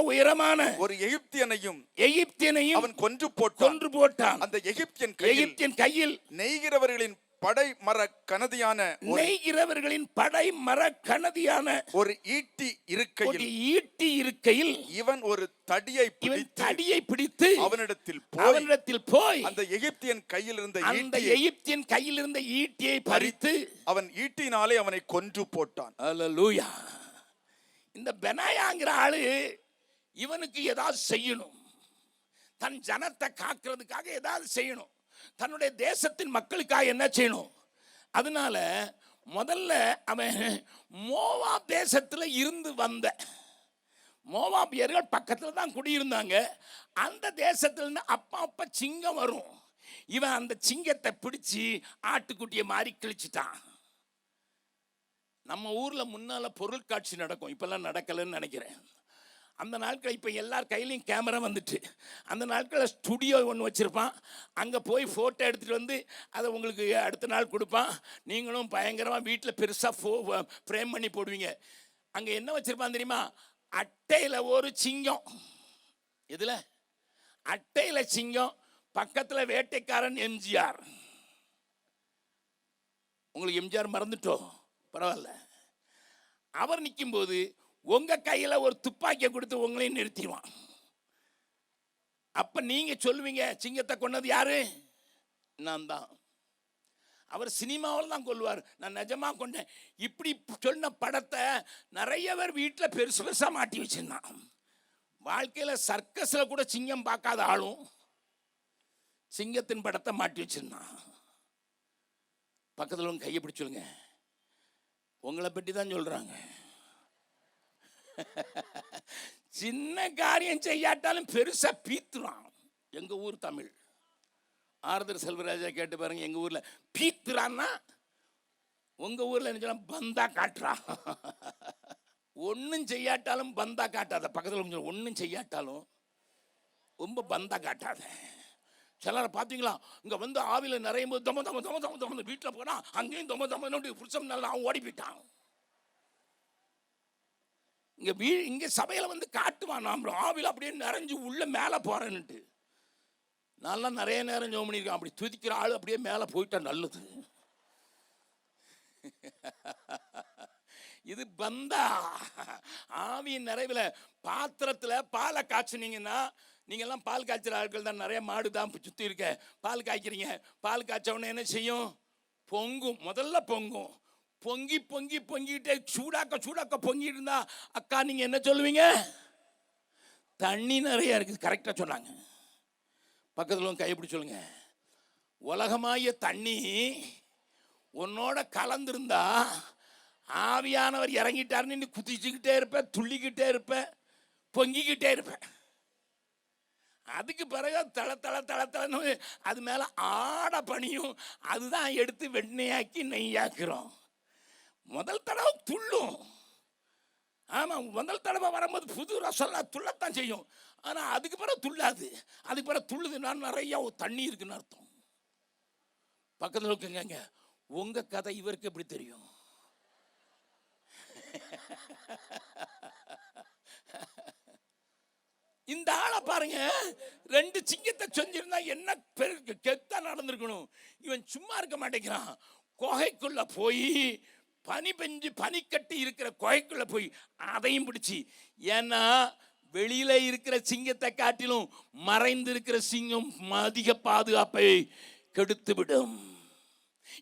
உயரமான ஒரு எகிப்தியனையும் அவன் கொன்று போட்டான். அந்த எகிப்தியன் கையில் நெய்கிறவர்களின் படை மர கனதியான ஒரு ஈட்டி இருக்கையில் இவன் ஒரு தடியை பிடித்து அவனிடத்தில் போய் அந்த எகிப்தியன் கையில் இருந்த ஈட்டியை பறித்து அவன் ஈட்டினாலே அவனை கொன்று போட்டான். அல்லேலூயா. இந்த பெனாயாங்கிற ஆளு இவனுக்கு ஏதாவது செய்யணும், தன் ஜனத்தை காக்கிறதுக்காக ஏதாவது செய்யணும், தன்னுடைய தேசத்தின் மக்களுக்காக என்ன செய்யணும். அதனால முதல்ல அவன் மோவாப் தேசத்தில் இருந்து வந்த மோவாபியர்கள் பக்கத்தில் தான் குடியிருந்தாங்க. அந்த தேசத்துலேருந்து அப்பா சிங்கம் வரும். இவன் அந்த சிங்கத்தை பிடிச்சி ஆட்டுக்குட்டியை மாதிரி கிழிச்சிட்டான். நம்ம ஊரில் முன்னால் பொருட்காட்சி நடக்கும், இப்போல்லாம் நடக்கலைன்னு நினைக்கிறேன். அந்த நாட்கள் இப்போ எல்லார் கையிலையும் கேமரா வந்துட்டு, அந்த நாட்களில் ஸ்டுடியோ ஒன்று வச்சுருப்பான். அங்கே போய் ஃபோட்டோ எடுத்துகிட்டு வந்து அதை உங்களுக்கு அடுத்த நாள் கொடுப்பான். நீங்களும் பயங்கரமாக வீட்டில் பெருசாக ஃப்ரேம் பண்ணி போடுவீங்க. அங்கே என்ன வச்சுருப்பான் தெரியுமா? அட்டையில் ஒரு சிங்கம். இதில் அட்டையில் சிங்கம், பக்கத்தில் வேட்டைக்காரன் எம்ஜிஆர். உங்களுக்கு எம்ஜிஆர் மறந்துட்டோம், பரவாயில்ல. அவர் நிற்கும்போது உங்கள் கையில் ஒரு துப்பாக்கியை கொடுத்து உங்களையும் நிறுத்திடுவான். அப்போ நீங்கள் சொல்லுவீங்க, சிங்கத்தை கொண்டது யாரு? நான் தான். அவர் சினிமாவில் தான் கொள்வார், நான் நிஜமாக கொண்டேன். இப்படி சொன்ன படத்தை நிறைய பேர் வீட்டில் பெருசு பெருசாக மாட்டி வச்சுருந்தான். வாழ்க்கையில் சர்க்கஸில் கூட சிங்கம் பார்க்காத ஆளும் சிங்கத்தின் படத்தை மாட்டி வச்சுருந்தான். பக்கத்தில் உங்க கையை பிடிச்சி சொல்லுங்க, உங்களை பற்றி தான் சொல்கிறாங்க. சின்ன காரியம் செய்யாட்டாலும் பெருசாக பீத்துறான். எங்கள் ஊர் தமிழ் ஆறுதல் செல்வராஜா கேட்டு பாருங்க. எங்கள் ஊரில் பீத்துறான்னா உங்கள் ஊரில் என்ன சொன்னால் பந்தா காட்டுறான். ஒன்றும் செய்யாட்டாலும் பந்தா காட்டாத. பக்கத்தில் ஒன்றும் செய்யாட்டாலும் ரொம்ப பந்தா காட்டாத. சிலரை பார்த்தீங்களா, இங்கே வந்து ஆவியில் நிறையும் போது தம தம தம தம தம வீட்டில் போனால் அங்கேயும் தம தமன்னு புருஷம் நல்லா அவன் ஓடி போயிட்டான். இங்கே சபையில் வந்து காட்டுவான், நாம் ஆவியில் அப்படியே நிறைஞ்சு உள்ள மேலே போகிறேன்னுட்டு. நான்லாம் நிறைய நேரம் ஜெபம் பண்ணியிருக்கேன். அப்படி துதிக்கிற ஆள் அப்படியே மேலே போயிட்டா நல்லது. இது பந்தா. ஆவியின் நிறைவில் பாத்திரத்தில் பாலை காய்ச்சினீங்கன்னா, நீங்கள்லாம் பால் காய்ச்சிற ஆட்கள் தான், நிறைய மாடு தான் சுற்றி இருக்க. பால் காய்க்கிறீங்க, பால் காய்ச்சவொடனே என்ன செய்யும்? பொங்கும். முதல்ல பொங்கும். பொங்கி பொங்கி பொங்கிட்டே சூடாக்க பொங்கிட்டு இருந்தா அக்கா நீங்கள் என்ன சொல்லுவீங்க? தண்ணி நிறைய இருக்குது. கரெக்டாக சொன்னாங்க. பக்கத்தில் கைப்பிடி சொல்லுங்க, உலகமாய தண்ணி உன்னோட கலந்துருந்தா ஆவியானவர் இறங்கிட்டாருன்னு நீ குதிச்சுக்கிட்டே இருப்ப, துள்ளிக்கிட்டே இருப்ப, பொங்கிக்கிட்டே இருப்ப. அதுக்கு பிறகு தள தள தள தளன்னு அது மேலே ஆட பணியும். அதுதான் எடுத்து வெண்ணெயாக்கி நெய்யாக்குறோம். முதல் தடவை துள்ளும். ஆமாம், முதல் தடவை வரும்போது புது ரசம்லாம் துள்ளத்தான் செய்யும். ஆனால் அதுக்கு பிறகு துள்ளாது. அதுக்கு பிறகு துள்ளுதுன்னா நிறையா தண்ணி இருக்குன்னு அர்த்தம். பக்கத்தில் இருக்குங்க, உங்கள் கதை இவருக்கு எப்படி தெரியும்? இந்த ஆளை பாருங்க, 2 சிங்கத்தை செஞ்சிருந்தா என்ன கெத்தா நடந்திருக்கணும். இவன் சும்மா இருக்க மாட்டேங்கிறான். குகைக்குள்ள போய் பனி பெஞ்சு பனி கட்டி இருக்கிற குகைக்குள்ள போய் அதையும் பிடிச்சி. ஏன்னா வெளியில இருக்கிற சிங்கத்தை காட்டிலும் மறைந்து இருக்கிற சிங்கம் அதிக பாதுகாப்பை கெடுத்து விடும்.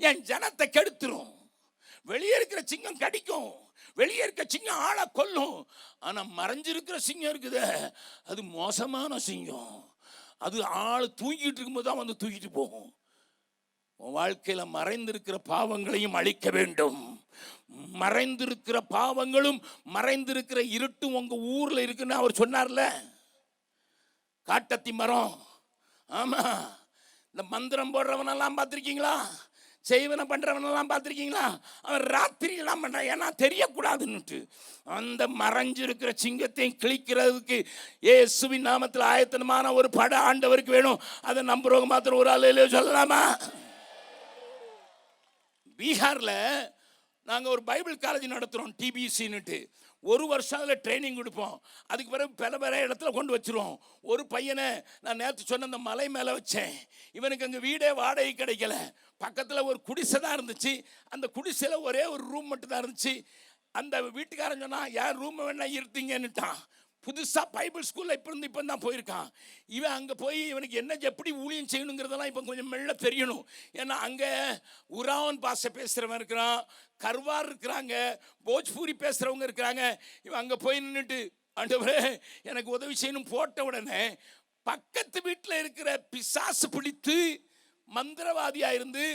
என் ஜனத்தை கெடுத்துரும். வெளியே இருக்கிற சிங்கம் கடிக்கும், வெளியே இருக்க சிங்கம் ஆளை கொல்லும். ஆனால் மறைஞ்சிருக்கிற சிங்கம் இருக்குது, அது மோசமான சிங்கம். அது ஆள் தூங்கிட்டு இருக்கும்போது தான் வந்து தூக்கிட்டு போகும். உன் வாழ்க்கையில் மறைந்திருக்கிற பாவங்களையும் அழிக்க வேண்டும். மறைந்திருக்கிற பாவங்களும் மறைந்திருக்கிற இருட்டும் உங்க ஊர்ல இருக்குன்னு அவர் சொன்னார்ல. காட்டத்தி மரம். ஆமா, இந்த மந்திரம் போடுறவனெல்லாம் பார்த்துருக்கீங்களா? செய்வனை பண்றவனெல்லாம் பார்த்துருக்கீங்களா? அவன் ராத்திரி எல்லாம் பண்றான், ஏன்னா தெரியக்கூடாதுன்னுட்டு. அந்த மறைஞ்சிருக்கிற சிங்கத்தையும் கிழிக்கிறதுக்கு இயேசுவின் நாமத்தில் ஆயத்தனமான ஒரு பட ஆண்டவருக்கு வேணும். அதை நம்புறவங்க மாத்திரம் ஒரு ஆளு சொல்லலாமா? பீகாரில் நாங்கள் ஒரு பைபிள் காலேஜ் நடத்துகிறோம், டிபிசின்னுட்டு. 1 வருஷம் அதில் ட்ரைனிங் கொடுப்போம். அதுக்கு பிறகு பல இடத்துல கொண்டு வச்சுருவோம். ஒரு பையனை நான் நேற்று சொன்ன அந்த மலை மேலே வச்சேன். இவனுக்கு அங்கே வீடே வாடகை கிடைக்கல. பக்கத்தில் ஒரு குடிசை தான் இருந்துச்சு. அந்த குடிசையில் ஒரே ஒரு ரூம் மட்டும் தான் இருந்துச்சு. அந்த வீட்டுக்காரன் சொன்னால் யார் ரூமை வேணா இருத்தீங்கன்னுட்டான். புதுசாக பைபிள் ஸ்கூலில் இப்போ தான் போயிருக்கான். இவன் அங்கே போய் இவனுக்கு என்ன எப்படி ஊழியம் செய்யணுங்கிறதெல்லாம் இப்போ கொஞ்சம் மெல்ல தெரியணும். ஏன்னா அங்கே உராவன் பாஷை பேசுகிறவன் இருக்கிறான், கர்வார் இருக்கிறாங்க, போஜ்பூரி பேசுகிறவங்க இருக்கிறாங்க. இவன் அங்கே போய் நின்றுட்டு, ஆண்டவரே எனக்கு உதவி செய்யணும் போட்ட உடனே பக்கத்து வீட்டில் இருக்கிற பிசாசு பிடித்து மந்திரவாதியாக இருந்து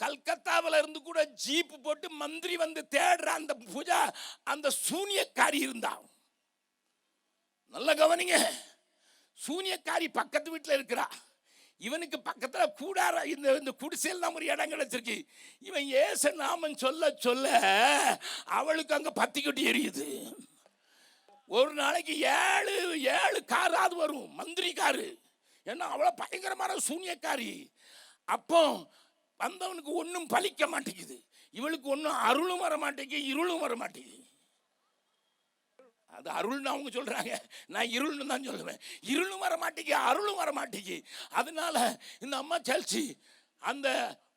கல்கத்தாவில் இருந்து கூட ஜீப் போட்டு மந்திரி வந்து தேடுற அந்த பூஜா அந்த சூனியக்காரி இருந்தான். நல்ல கவனிங்க, சூனியக்காரி பக்கத்து வீட்டில் இருக்கிறா. இவனுக்கு பக்கத்தில் கூடார இந்த குடிசையில் தான் ஒரு இடம் கிடைச்சிருக்கு. இவன் ஏசு நாமம் சொல்ல சொல்ல அவளுக்கு அங்கே பத்திக்கிட்டு எரியுது. ஒரு நாளைக்கு 7 காராது வரும், மந்திரி காரு. ஏன்னா அவ்வளோ பயங்கரமான சூனியக்காரி. அப்போ வந்தவனுக்கு ஒன்றும் பலிக்க மாட்டேங்குது, இவளுக்கு ஒன்றும் அருளும் வர மாட்டேங்குது, இருளும் வர மாட்டேங்குது. அது அருள்னு அவங்க சொல்றாங்க, நான் இருள்னு தான் சொல்லுவேன். இருளும் வர மாட்டேங்கி, அருளும் வர மாட்டேங்கி. அதனால இந்த அம்மா செல்சி அந்த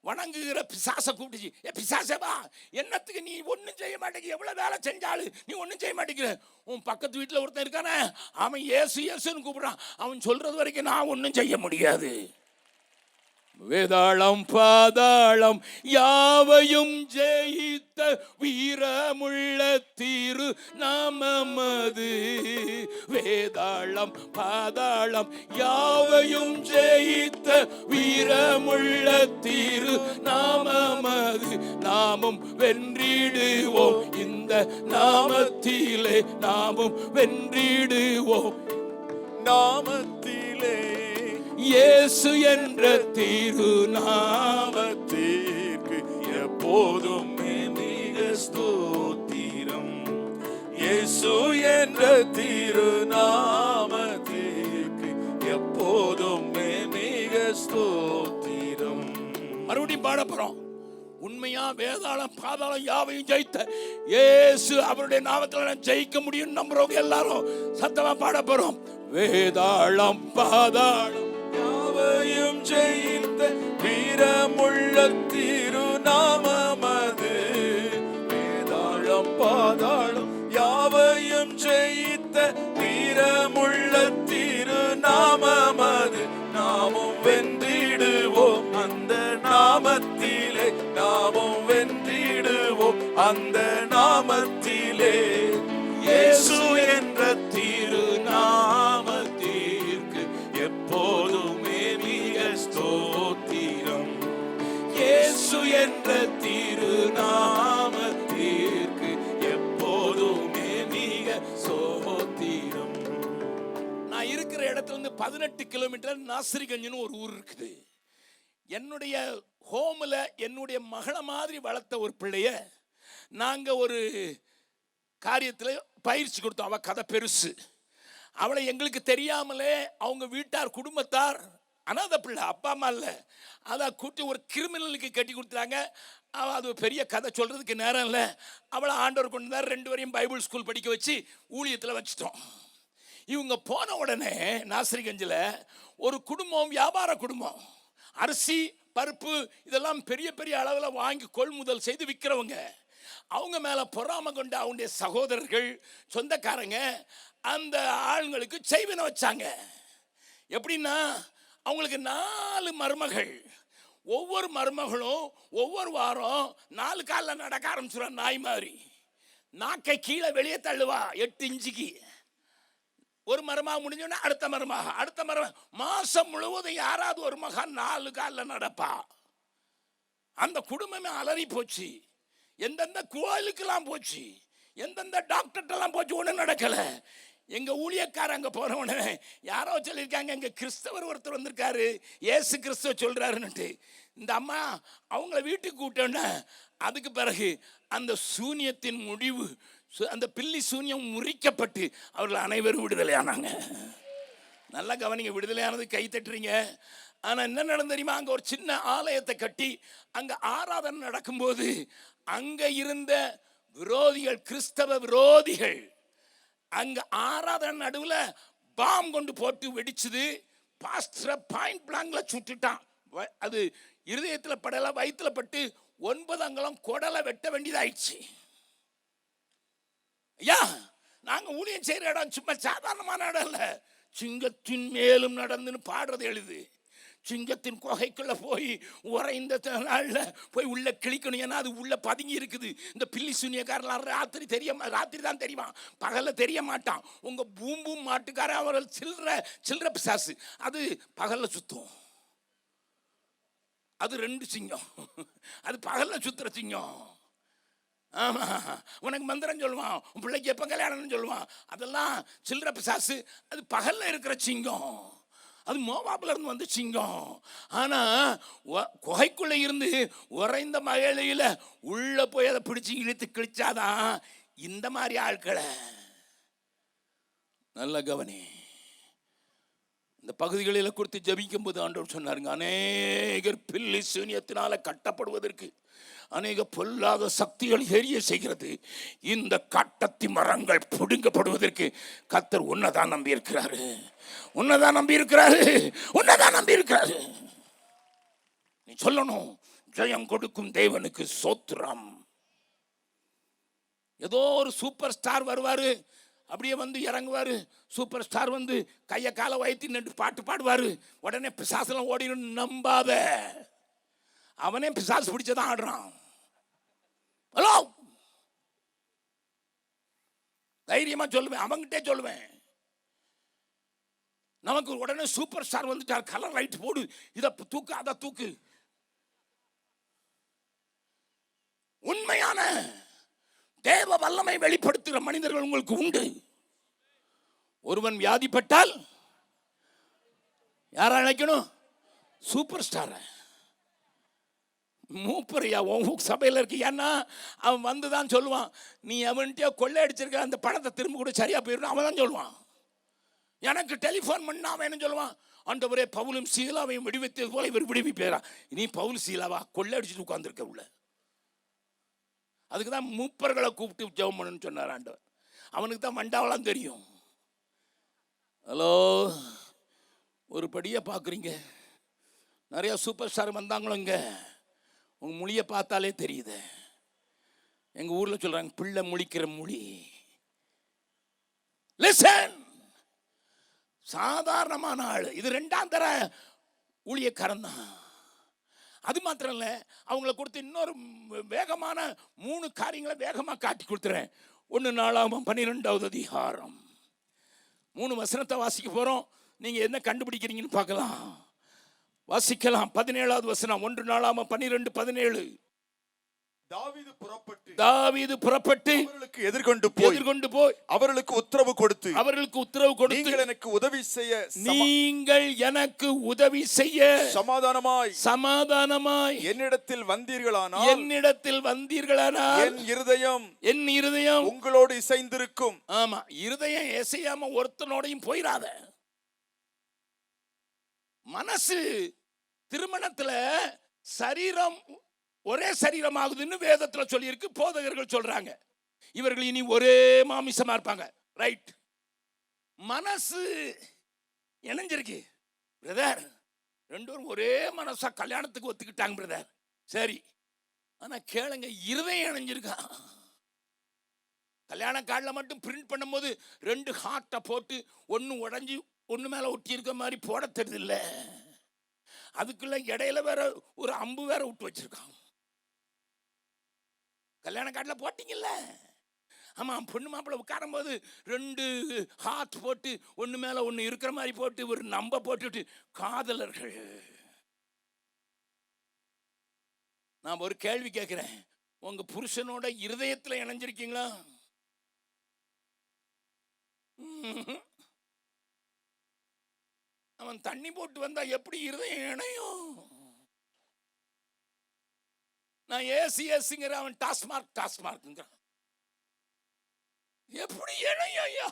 வணங்குகிற பிசாசை கூப்பிட்டுச்சு. பிசாசேவா, என்னத்துக்கு நீ ஒன்றும் செய்ய மாட்டேங்க, எவ்வளோ வேலை செஞ்சாலும் நீ ஒன்றும் செய்ய மாட்டேங்கிற. உன் பக்கத்து வீட்டில் ஒருத்தன் இருக்கானே, அவன் ஏசு ஏசுன்னு கூப்பிடுறான், அவன் சொல்றது வரைக்கும் நான் ஒன்றும் செய்ய முடியாது. வேதாளம் பாதாளம் யாவையும் ஜெயித்த வீரமுள்ள திரு நாமமது. வேதாளம் பாதாளம் யாவையும் ஜெயித்த வீரமுள்ள திரு நாமமது. நாமும் வென்றிடுவோம் இந்த நாமத்திலே, நாமும் வென்றிடுவோம் நாமத்திலே. இயேசு என்ற திருநாமத்திற்கு எப்போதும் மிக ஸ்தோத்திரம். இயேசு என்ற திருநாமத்திற்கு எப்போதும் மிக ஸ்தோத்திரம். மறுபடியும் பாட போறோம். உண்மையா வேதாளம் பாதாளம் யாவையும் ஜெயித்த இயேசு அவருடைய நாமத்தில் ஜெயிக்க முடியும் நம்புறவங்க எல்லாரும் சத்தமா பாட போறோம். வேதாளம் பாதாளம் யாவையும் ஜெயித்த வீரமுள்ள திருநாமமது. வேதாளம் பாதாளம் யாவையும் ஜெயித்த வீரமுள்ள திருநாமமது. நாமும் வென்றிடுவோம் அந்த நாமத்திலே, நாமும் வென்றிடுவோம் அந்த நாமத்திலே. இயேசு என்ற திருநாமத்திற்கு எப்போதுமே மிக ஸ்தோத்திரம். இயேசு என்ற திருநாமத்திற்கு எப்போதுமே மிக ஸ்தோத்திரம். நான் இருக்கிற இடத்துல இருந்து 18 கிலோமீட்டர் நாசிரிகஞ்சுன்னு ஒரு ஊர் இருக்குது. என்னுடைய ஹோம்ல என்னுடைய மகளை மாதிரி வளர்த்த ஒரு பிள்ளைய நாங்க ஒரு காரியத்தில் பயிற்சி கொடுத்தோம். அவள் கதை பெருசு. அவளை எங்களுக்கு தெரியாமலே அவங்க வீட்டார் குடும்பத்தார், அனாதை பிள்ளை, அப்பா அம்மா இல்லை, அதை கூட்டி ஒரு கிரிமினலுக்கு கட்டி கொடுத்துட்டாங்க. அது பெரிய கதை சொல்கிறதுக்கு நேரம் இல்லை. அவளை ஆண்டவர் கொண்டு வந்தார். 2 வரையும் பைபிள் ஸ்கூல் படிக்க வச்சு ஊழியத்தில் வச்சுட்டோம். இவங்க போன உடனே நாசிரிகஞ்சில் ஒரு குடும்பம், வியாபார குடும்பம், அரிசி பருப்பு இதெல்லாம் பெரிய பெரிய அளவில் வாங்கி கொள்முதல் செய்து விற்கிறவங்க. அவங்க மேலே பொறாமை கொண்ட அவங்களுடைய சகோதரர்கள், சொந்தக்காரங்க அந்த ஆளுங்களுக்கு செய்வினை வச்சாங்க. எப்படின்னா அவங்களுக்கு 4 மருமகள். ஒவ்வொரு மருமகளும் ஒவ்வொரு வாரம் 4 காலில் நடக்க ஆரம்பிச்சிடுவா. நாய் மாதிரி நாக்கை கீழே வெளியே தள்ளுவா 8 இன்ச்சுக்கு. ஒரு மருமக முடிஞ்சோன்னா அடுத்த மருமக மாசம் முழுவதும் யாராவது ஒரு மகன் 4 காலில் நடப்பா. அந்த குடும்பமே அலறி போச்சு. எந்தெந்த கோயிலுக்கெல்லாம் போச்சு, எந்தெந்த டாக்டர்கிட்டலாம் போச்சு, ஒன்றும் நடக்கலை. எங்கள் ஊழியக்காரர் அங்கே போனவனே யாரோ சொல்லியிருக்காங்க, எங்கள் கிறிஸ்தவர் ஒருத்தர் வந்திருக்காரு, ஏசு கிறிஸ்துவ சொல்கிறாருன்னுட்டு. இந்த அம்மா அவங்கள வீட்டுக்கு கூட்டோன்னே அதுக்கு பிறகு அந்த சூனியத்தின் முடிவு, அந்த பில்லி சூனியம் முறிக்கப்பட்டு அவர்கள் அனைவரும் விடுதலையானாங்க. நல்லா கவனிங்க, விடுதலையானது கை தட்டுறீங்க. ஆனால் என்ன நடந்து தெரியுமா, அங்கே ஒரு சின்ன ஆலயத்தை கட்டி அங்கே ஆராதனை நடக்கும்போது அங்கே இருந்த விரோதிகள், கிறிஸ்தவ விரோதிகள், அங்கே ஆராதனை நடுவில் பாம் கொண்டு போட்டு வெடிச்சுது. பாஸ்டரை பாயிண்ட் பிளாங்க்ல சுட்டுட்டான். அது இருதயத்தில் படலை, வயிற்றுல பட்டு 9 அங்குலம் குடலை வெட்ட வேண்டியதாயிடுச்சு. ஐயா, நாங்கள் ஊழியம் செய்கிற இடம் சும்மா சாதாரணமான இடம் இல்லை. சிங்கத்தின் மேலும் நடந்துன்னு பாடுறது எழுது. சிங்கத்தின் குகைக்குள்ள போய் உறைந்த நாளில் போய் உள்ள கிழிக்கணும். ஏன்னா அது உள்ள பதுங்கி இருக்குது. இந்த பில்லி சூனியக்காரெல்லாம் ராத்திரி தான் தெரியுமா, பகலில் தெரிய மாட்டான். உங்கள் பூம்பும் மாட்டுக்கார அவர்கள் சில்லற பிசாசு, அது பகலில் சுத்தும். அது 2 சிங்கம். அது பகல்ல சுத்துற சிங்கம். ஆமா, உனக்கு மந்திரம் சொல்லுவான், உன் பிள்ளைக்கு எப்போ கல்யாணம்னு சொல்லுவான். அதெல்லாம் சில்லற பிசாசு. அது பகல்ல இருக்கிற சிங்கம். அது மோவாப்ல இருந்து வந்து சிங்கம். ஆனா குகைக்குள்ள இருந்து உறைந்த மழையில உள்ள போய் அதை பிடிச்சி இழுத்து கிழிச்சாதான் இந்த மாதிரி ஆட்களை. நல்ல கவனி. இந்த பகுதிகளில் குறித்து ஜபிக்கும் போது ஆண்டவர் சொன்னாருங்க, அநேகர் பில்லி சூனியத்தினால கட்டப்படுவதற்கு அநேக பொல்லாத சக்திகள் எரிய செய்கிறது. இந்த கட்டத்தி மரங்கள் பிடுங்கப்படுவதற்கு கர்த்தர் உன்னதான் நம்பி இருக்கிறாரு. உன்னதான் நம்பி இருக்கிறாரு. உன்னதான் நம்பி இருக்கிறாரு. நீ சொல்லணும், ஜெயம் கொடுக்கும் தேவனுக்கு சோத்திரம். ஏதோ ஒரு சூப்பர் ஸ்டார் வருவாரு, அப்படியே வந்து இறங்குவாரு. சூப்பர் ஸ்டார் வந்து கையை காலை வயத்தி நின்று பாட்டு பாடுவாரு. உடனே பிசாசெல்லாம் ஓடிடும். நம்பாத. அவனே பிசாசு பிடிச்சதான் ஆடுறான். ஹலோ, தைரியமா சொல்லுவேன், அவங்கிட்டே சொல்லுவேன். நமக்கு உடனே சூப்பர் ஸ்டார் வந்துட்டார், கலர் லைட் போடு, இதை தூக்கு அதை தூக்கு. உண்மையான தேவ வல்லமை வெளிப்படுத்துகிற மனிதர்கள் உங்களுக்கு உண்டு. ஒருவன் வியாதிப்பட்டால் யாரை அழைக்கணும்? சூப்பர் ஸ்டார், மூப்பரையா உன் சபையில் இருக்கு. ஏன்னா அவன் வந்து தான் சொல்லுவான், நீ அவன்கிட்ட கொள்ளை அடிச்சிருக்க அந்த பணத்தை திரும்ப கூட சரியா போயிடும். அவன் தான் சொல்லுவான். எனக்கு டெலிஃபோன் பண்ண அவன் என்ன சொல்லுவான்? ஆண்டவரே, பவுலும் சீலாவையும் விடுவித்தது போல இவர் விடுவிப்பேரா. நீ பவுல் சீலாவா? கொள்ளை அடிச்சுட்டு உட்கார்ந்துருக்க உள்ள. அதுக்கு தான் மூப்பர்களை கூப்பிட்டு ஜெபம் பண்ணணும்னு சொன்னார் ஆண்டவர். அவனுக்கு தான் மண்டாவெல்லாம் தெரியும். ஹலோ, ஒரு படியை பார்க்குறீங்க, நிறையா சூப்பர் ஸ்டார் வந்தாங்களோ இங்கே. உங்கள் மொழியை பார்த்தாலே தெரியுது. எங்கள் ஊரில் சொல்கிறாங்க, பிள்ளை முழிக்கிற மொழி. லிசன், சாதாரணமான ஆள். இது 2ஆம் தர ஊழியக்காரன் தான். அது மாத்திரம் இல்லை, அவங்கள கொடுத்து இன்னொரு வேகமான 3 காரியங்களை வேகமாக காட்டி கொடுத்துறேன். 1 நாளாகமம் 12வது அதிகாரம் 3 வசனத்தை வாசிக்க போகிறோம். நீங்கள் என்ன கண்டுபிடிக்கிறீங்கன்னு பார்க்கலாம். வாசிக்கலாம். 17வது வசனம், 1 நாளாகமம் 12:17. தாவீது புறப்பட்டு அவர்களுக்கு எதிர்கொண்டு போய் அவர்களுக்கு உத்தரவு கொடுத்து நீங்கள் எனக்கு உதவி செய்ய சமாதானமாய் என்னிடத்தில் வந்தீர்களானால் என் இருதயம் உங்களோடு இசைந்திருக்கும். ஆமா, இருதயம் இசையாம ஒருத்தனோடையும் போயிடாத. மனசு திருமணத்துல சரீரம் ஒரே சரீரம் ஆகுதுன்னு வேதத்துல சொல்லி இருக்கு. போதகர்கள் சொல்றாங்க இவர்கள் இனி ஒரே மாமிசமா இருப்பாங்க. ரைட், மனசு இணைஞ்சிருக்கு பிரதர். 2 பேரும் ஒரே மனசா கல்யாணத்துக்கு ஒத்துக்கிட்டாங்க பிரதர். சரி, ஆனா கேளுங்க, இருதயம் இணைஞ்சிருக்கா? கல்யாண கார்டில் மட்டும் பிரிண்ட் பண்ணும்போது 2 ஹார்ட்டை போட்டு ஒன்று உடஞ்சி ஒன்று மேலே ஒட்டி இருக்க மாதிரி போட தெரியுதில்ல. அதுக்குள்ள இடையில வேற ஒரு அம்பு வேற விட்டு வச்சிருக்காங்க. கல்யாண கார்டில் போட்டிங்கல்ல. ஆமாம், பொண்ணு மாப்பிள்ளை உட்காரும் போது 2 ஹார்ட் போட்டு ஒன்று மேலே ஒன்று இருக்கிற மாதிரி போட்டு ஒரு நம்ப போட்டுட்டு காதலர்கள். நான் ஒரு கேள்வி கேட்குறேன், உங்க புருஷனோட இருதயத்தில் இணைஞ்சிருக்கீங்களா? அவன் தண்ணி போட்டு வந்தா எப்படி இருதயம் இணையும்? நான் ஏசிங்கிற அவன் டாஸ்மார்க்ங்கிறான். எப்படி இணையும் ஐயா?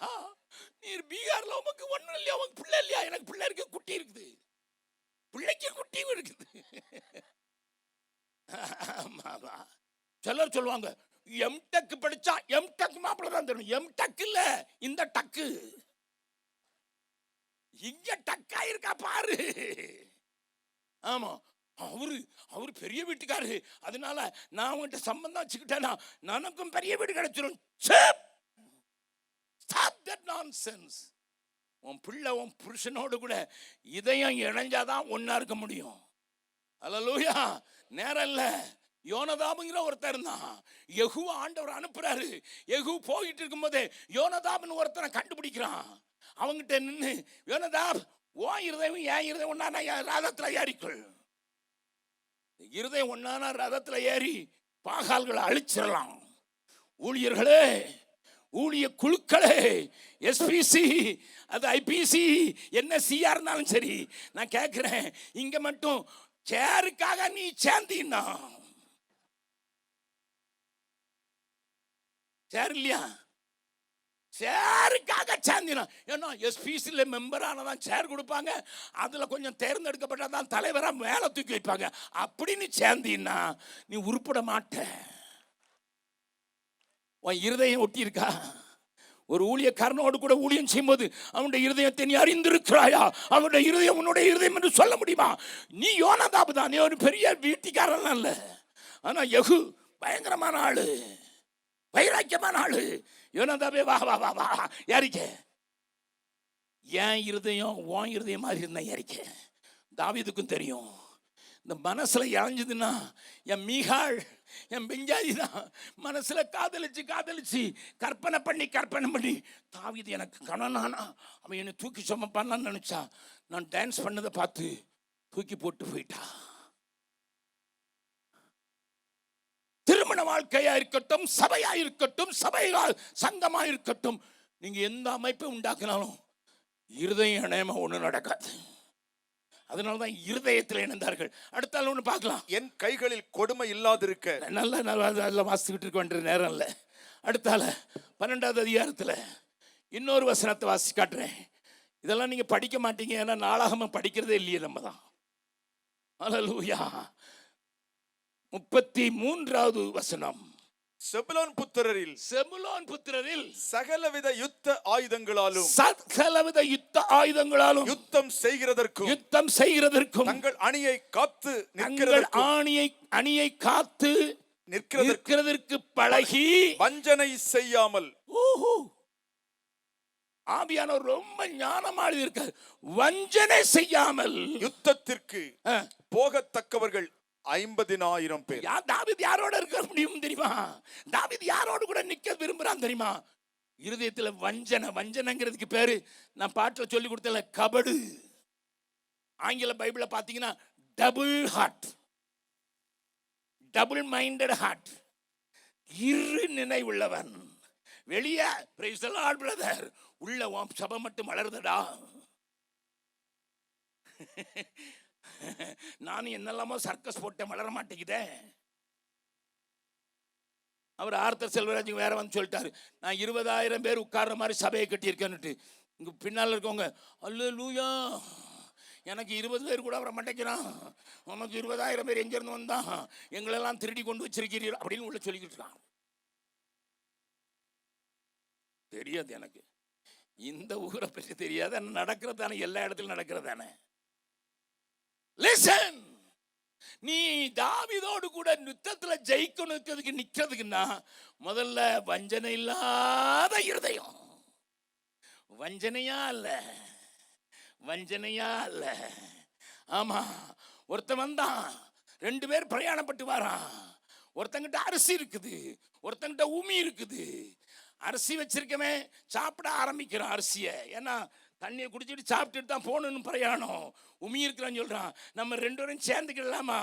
நீர் பீகார்ல உமக்கு ஒன்றும் இல்லையா? உனக்கு பிள்ளை இல்லையா? எனக்கு பிள்ளை இருக்கு, குட்டி இருக்குது, பிள்ளைக்கு குட்டியும் இருக்குது. சிலர் சொல்லுவாங்க, எம்டெக் படிச்சா எம்டெக் மாப்பிள்ள தான் தரணும். எம்டெக் இல்ல, இந்த டக்கு இங்க டக்கா இருக்கா பாரு. ஆமா, அவரு பெரிய வீட்டுக்காரு, அதனால நான் அவங்ககிட்ட சம்பந்தம் வச்சுக்கிட்டேன்னா நமக்கும் பெரிய வீடு கிடைச்சிடும். Stop that nonsense. உன் பிள்ளை உன் புருஷனோடு கூட இதயம் இணைஞ்சாதான் ஒன்னா இருக்க முடியும். அல்லேலூயா. நேரம் இல்ல. யோனதாபுங்கிற ஒருத்தர் இருந்தான். யெகூவ ஆண்டவர் அனுப்புறாரு. யெகூ போயிட்டு இருக்கும் போதே யோனதாப்னு ஒருத்தனை கண்டுபிடிக்கிறான். அவங்கிட்ட நின்று, யோனதாப், ஓ இருதயம் என் இருதயம் ஒன்னா ராதத்துல ஏறிக்கொள். இருதயம் ஒன்னான ரதத்துல ஏறி பாகால்களை அழிச்சிடலாம். ஊழியர்களே, ஊழிய குழுக்களே, எஸ்பிசி, அது ஐபிசி, என்ன சிஆர் இருந்தாலும் சரி, நான் கேட்கிறேன், இங்க மட்டும் சேருக்காக நீ சேர்ந்தீன்னா, சேர் இல்லையா, சேருக்காக சேர்ந்தினா, ஏன்னா எஸ்பிசில மெம்பர் ஆனதான் சேர் கொடுப்பாங்க, அதுல கொஞ்சம் தேர்ந்தெடுக்கப்பட்டதான் தலைவரா மேல தூக்கி வைப்பாங்க. அப்படின்னு சேர்ந்தீன்னா நீ உருப்பட மாட்ட. உன் இருதயம் ஒட்டி இருக்கா? ஒரு ஊழியக்காரனோடு கூட ஊழியம் செய்யும்போது அவனுடைய இருதயத்தை நீ அறிந்திருக்கிறாயா? அவனுடைய இருதயம் உன்னுடைய இருதயம் என்று சொல்ல முடியுமா? நீ யோனாதாபு தான், நீ ஒரு பெரிய வீட்டுக்காரன் அல்ல. ஆனா யெகூ பயங்கரமான ஆளு, வைராக்கியமான ஆளு. யோனாதாபே வா வா வா வா யாரிக்க, என் இருதயம் உன் இருதயம் மாதிரி இருந்தா யாரிக்க. தாவீதுக்கும் தெரியும், இந்த மனசுல இழஞ்சதுன்னா என் மீகாள், என் பெஞ்சாதி தான் மனசுல காதலிச்சு காதலிச்சு கற்பனை பண்ணி தாவீது எனக்கு கணவனானா அவன் என்னை தூக்கி சுமப்பான்னு நினைச்சா, நான் டான்ஸ் பண்ணதை பார்த்து தூக்கி போட்டு போயிட்டா. திருமண வாழ்க்கையா இருக்கட்டும், சபையா இருக்கட்டும், சங்கமா இருக்கட்டும், நீங்க எந்த அமைப்பை உண்டாக்கினாலும் இருதயம் இணையமா ஒண்ணு நடக்காது. அதனாலதான் இருதயத்தில் இணைந்தார்கள். அடுத்தால ஒண்ணு பார்க்கலாம், என் கைகளில் கொடுமை இல்லாதிருக்க. நல்ல வாசிக்கிட்டு இருக்க வேண்டிய நேரம் இல்லை. அடுத்தால 12வது அதிகாரத்துல இன்னொரு வசனத்தை வாசி காட்டுறேன். இதெல்லாம் நீங்க படிக்க மாட்டீங்க, ஏன்னா நாளாகம படிக்கிறதே இல்லையே நம்ம தான். அல்லேலூயா. 33வது வசனம். செபுலோன் புத்திரரில் சகலவித யுத்த ஆயுதங்களாலும் யுத்தம் செய்கிறதற்கும் தங்கள் அணியை காத்து நிற்கிறதற்கு பழகி வஞ்சனை செய்யாமல். ஆவியானவர் ரொம்ப ஞானமாக இருக்கார். வஞ்சனை செய்யாமல் யுத்தத்திற்கு போகத்தக்கவர்கள் 50,000 பேர். தாவீது யாரோட இருக்க முடியும் தெரியுமா? தாவீது யாரோடு கூட நிக்க விரும்புறான் தெரியுமா? இருதயத்துல வஞ்சனைங்கிறதுக்கு பேரு நான் பாட்டுல சொல்லி கொடுத்தல கபடு. ஆங்கில பைபிள பாத்தீங்கன்னா double heart, double minded heart, இரு நினைவுள்ளவன். வெளியே பிரைஸ் தி லார்ட் பிரதர், உள்ள சபை மட்டும் வளருதடா. நானும் என்னெல்லாமோ சர்க்கஸ் போட்டேன், வளர மாட்டேங்குதே. அவர் ஆர்த்தர் செல்வராஜ் வேற வந்து சொல்லிட்டாரு, நான் 20,000 பேர் உட்கார்ற மாதிரி சபையை கட்டியிருக்கேன்னுட்டு. இங்க பின்னால் இருக்கவங்க அல்லேலூயா, எனக்கு 20 பேர் கூட வர மாட்டேங்கிறான், உனக்கு 20,000 பேர் எங்க இருந்து வந்தான், எங்களெல்லாம் திருடி கொண்டு வச்சிருக்கிறீர்கள் அப்படின்னு உள்ள சொல்லிக்கிட்டு இருக்கான். தெரியாது எனக்கு, இந்த ஊரை பற்றி தெரியாது, நடக்கிறது தானே, எல்லா இடத்துலையும் நடக்கிறது தானே. Listen, நீ தாவீதோடு கூட யுத்தத்துல ஜெயிக்கணும்ன்றதுக்கு நிக்கிறதுக்குன்னா முதல்ல வஞ்சனை இல்லாத இருதயம். வஞ்சனையா அல்ல. ஆமா, ஒருத்தன் வந்தான், 2 பேர் பிரயாணப்பட்டு வரான். ஒருத்தங்கிட்ட அரிசி இருக்குது, ஒருத்தங்கிட்ட உமி இருக்குது. அரிசி வச்சிருக்கவே சாப்பிட ஆரம்பிக்கிறான் அரிசியை, ஏன்னா தண்ணியை குடிச்சிட்டு சாப்பிட்டுட்டு தான் போகணும்னு பிரயாணம். உமி இருக்கிறான்னு சொல்றான், நம்ம 2 பேரும் சேர்ந்துக்கிடலாமா?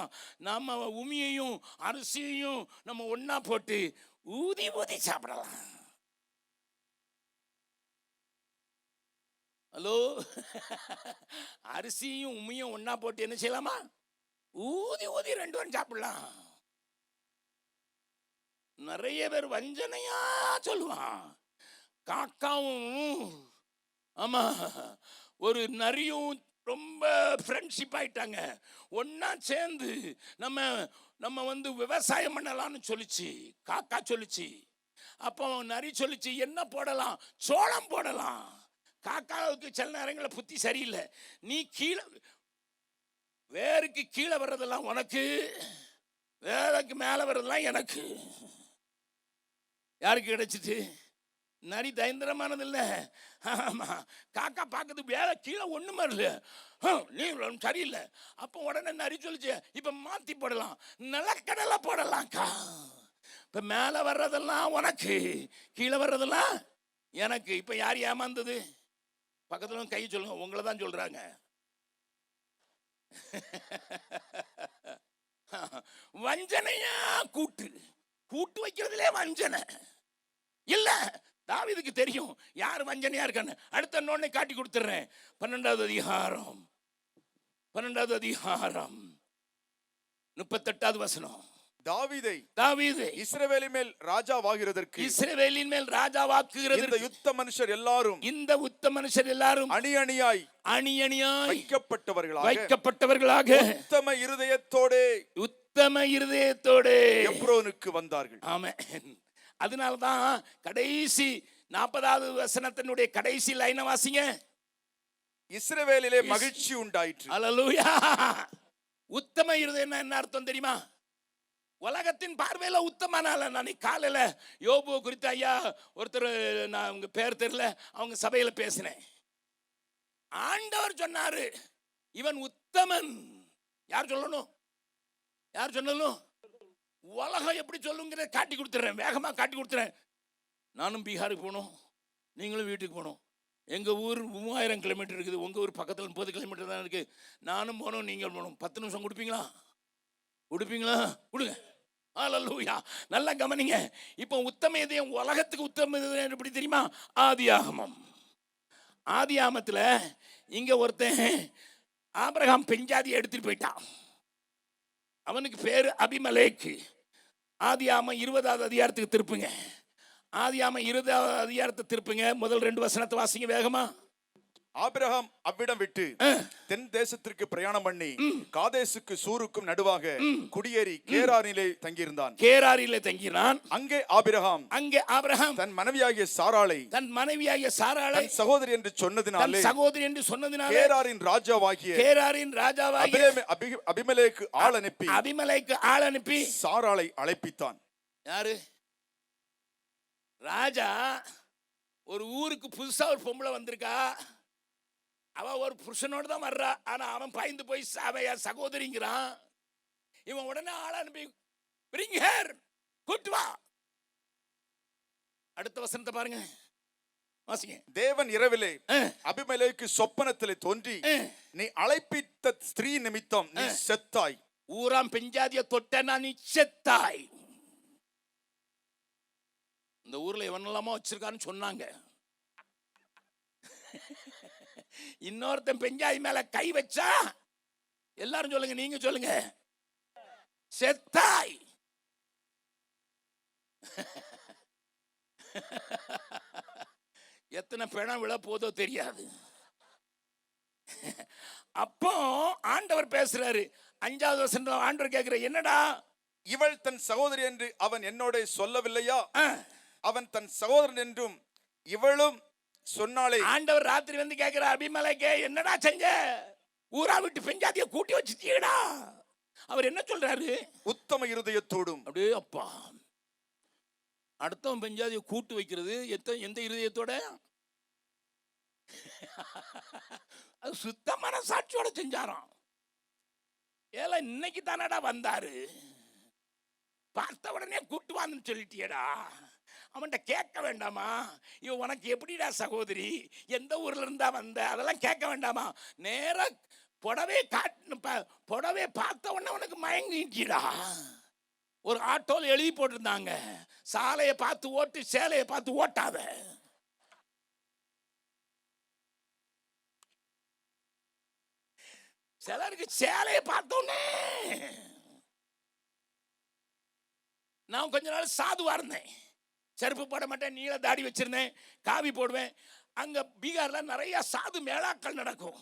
நம்ம உமியையும் அரிசியையும் நம்ம ஒன்னா போட்டு ஊதி சாப்பிடலாம். ஹலோ, அரிசியும் உமியும் ஒன்னா போட்டு என்ன செய்யலாமா? ஊதி 2 பேரும் சாப்பிடலாம். நிறைய பேர் வஞ்சனையா சொல்லுவான். காக்காவும் ஆமா ஒரு நரியும் ரொம்ப ஃப்ரெண்ட்ஷிப் ஆயிட்டாங்க, ஒன்னா சேர்ந்து நம்ம வந்து விவசாயம் பண்ணலாம்னு சொல்லிச்சு. காக்கா சொல்லிச்சு. அப்போ நரி சொல்லிச்சு, என்ன போடலாம்? சோளம் போடலாம். காக்காவுக்கு சில நேரங்களில் புத்தி சரியில்லை. நீ வேருக்கு கீழே வர்றதெல்லாம் உனக்கு, வேருக்கு மேலே வர்றதெல்லாம் எனக்கு. யாருக்கு கிடைச்சிட்டு? நரி தயந்திரமானது இல்ல. ஆமா, காக்கா பார்க்கறது வேலை கீழே ஒண்ணுமே இல்லை, நீ சரியில்லை. அப்போ உடனே நரி சொல்லிச்சு, இப்ப மாத்தி போடலாம், நிலக்கடலை போடலாம்க்கா. இப்ப மேல வர்றதெல்லாம் உனக்கு, கீழே வர்றதெல்லாம் எனக்கு. இப்ப யார் ஏமாந்தது? பக்கத்துல கை சொல்லுங்க, உங்களை தான் சொல்றாங்க. வஞ்சனையா கூட்டு கூட்டு வைக்கிறதுலே வஞ்சனை இல்ல. தாவீதுக்கு தெரியும் யார் வஞ்சனையா இருக்கான்னு. அடுத்த நோனை காட்டி கொடுத்துறேன். 12வது அதிகாரம் 38வது வசனம். தாவீதை இஸ்ரவேலின் மேல் ராஜாவாகிறதற்கு இந்த யுத்த மனுஷர் எல்லாரும் அணி அணியாய் வைக்கப்பட்டவர்களாக உத்தம இருதயத்தோடே எப்ரோனுக்கு வந்தார்கள். ஆமென். அதனாலதான் கடைசி 40வது வசனத்தினுடைய கடைசி லைனை வாசிங்க. இஸ்ரவேலிலே மகிழ்ச்சி உண்டாயிற்று. அல்லேலூயா. உத்தம இருதயம் என்ன அர்த்தம் தெரியுமா? உலகத்தின் பார்வையில உத்தமனால. நான் காலையில யோபு குறித்து ஐயா ஒருத்தர், நான் உங்க பேர் தெரியல, அவங்க சபையில பேசினேன். ஆண்டவர் சொன்னாரு இவன் உத்தமன். யார் சொல்லணும்? உலகம் எப்படி சொல்லுங்கிறத காட்டி கொடுத்துறேன், வேகமா காட்டி கொடுத்துறேன். நானும் பீகாருக்கு போகணும், நீங்களும் வீட்டுக்கு போகணும். எங்க ஊர் 3000 கிலோமீட்டர் இருக்குது, உங்க ஊர் பக்கத்தில் 30 கிலோமீட்டர் தான் இருக்கு. நானும் போகணும், நீங்கள் போகணும். 10 நிமிஷம் கொடுப்பீங்களா? கொடுங்க. அல்லேலூயா. நல்லா கவனிங்க. இப்போ உத்தம இதயம், உலகத்துக்கு உத்தம இதயம் எப்படி தெரியுமா? ஆதியாகமத்துல இங்க ஒருத்தன் ஆபிரகாம் பெஞ்சாதி எடுத்துட்டு போயிட்டான். அவனுக்கு பேரு அபிமெலேக்கு. ஆதியாகமம் 20வது அதிகாரத்துக்கு திருப்புங்க. ஆதியாகமம் 20வது அதிகாரத்தை திருப்புங்க. முதல் 2 வசனத்தை வாசிங்க வேகமா. ஆபிரகாம் அவ்விடம் விட்டு தென் தேசத்திற்கு பிரயாணம் பண்ணி காதேசுக்கு சூருக்கும் நடுவாக குடியேறி கேராரிலே தங்கியிருந்தான். அங்கே ஆபிரகாம் தன் மனைவியாகிய சாராளை சகோதரி என்று சொன்னதினாலே கேராரின் ராஜாவாகிய அபிமெலேக்கு ஆள் அனுப்பி சாராளை அழைப்பித்தான். யாரு? ராஜா ஒரு ஊருக்கு புதுசா ஒரு பொம்பளை வந்திருக்கா. அவன் ஒரு புருஷனோடு தான் வர்றா. ஆனா அவன் பாய்ந்து போய் அவையா சகோதரிங்கிறான். இவன் உடனே ஆள அனுப்பி bring her, கூட்டு வா. அடுத்த வசனத்தை பாருங்க, வாசிங்க. தேவன் இரவிலே அபிமெலேக்கு சொப்பனத்திலே தோன்றி, நீ அழைப்பித்த ஸ்திரீ நிமித்தம் நீ செத்தாய். ஊராம் பெஞ்சாதிய தொட்டனா நீ செத்தாய். இந்த ஊர்ல எவனெல்லாமோ வச்சிருக்கான்னு சொன்னாங்க. இன்னொருத்தன் பெஞ்சாதி மேல கை வச்சா எல்லாரும் சொல்லுங்க, நீங்க சொல்லுங்க, செத்தாய். எத்தனை பிணம் விழ போதோ தெரியாது. அப்போ ஆண்டவர் பேசுறாரு. 5வது வசனத்துல ஆண்டவர் கேட்கிற, என்னடா இவள் தன் சகோதரி என்று அவன் என்னோட சொல்லவில்லையா? அவன் தன் சகோதரன் என்றும் இவளும் சொன்னாலே. ஆண்டவர் ராத்திரி வந்து கேட்கிற, அபிமெலேக்கே என்னடா செஞ்ச? ஊரா விட்டு பெஞ்சாதிய கூட்டி வச்சுட்டீங்கடா. அவர் என்ன சொல்றாரு? உத்தம இருதயத்தோடும். அப்படியே அப்பா, அடுத்தவன் பெஞ்சாதிய கூட்டு வைக்கிறது எந்த இருதயத்தோட? அது சுத்தமான சாட்சியோட செஞ்சாராம். ஏல இன்னைக்கு தானடா வந்தாரு, பார்த்த உடனே கூட்டுவான்னு சொல்லிட்டியடா. அவன்கிட்ட கேட்க வேண்டாமா? இவன் உனக்கு எப்படிடா சகோதரி, எந்த ஊர்ல இருந்தா வந்த, அதெல்லாம் கேட்க வேண்டாமா? நேர புடவை பார்த்த உடனே உனக்கு மயங்கிட்டா. ஒரு ஆட்டோல எழுதி போட்டிருந்தாங்க, சாலையை பார்த்து ஓட்டு, சேலையை பார்த்து ஓட்டாத. சிலருக்கு சேலையை பார்த்தோன்னே. நான் கொஞ்ச நாள் சாதுவா இருந்தேன். செருப்பு போட மாட்டேன், நீள தாடி வச்சிருந்தேன், காவி போடுவேன். அங்க பீகார்ல நிறைய சாது மேளாக்கள் நடக்கும்.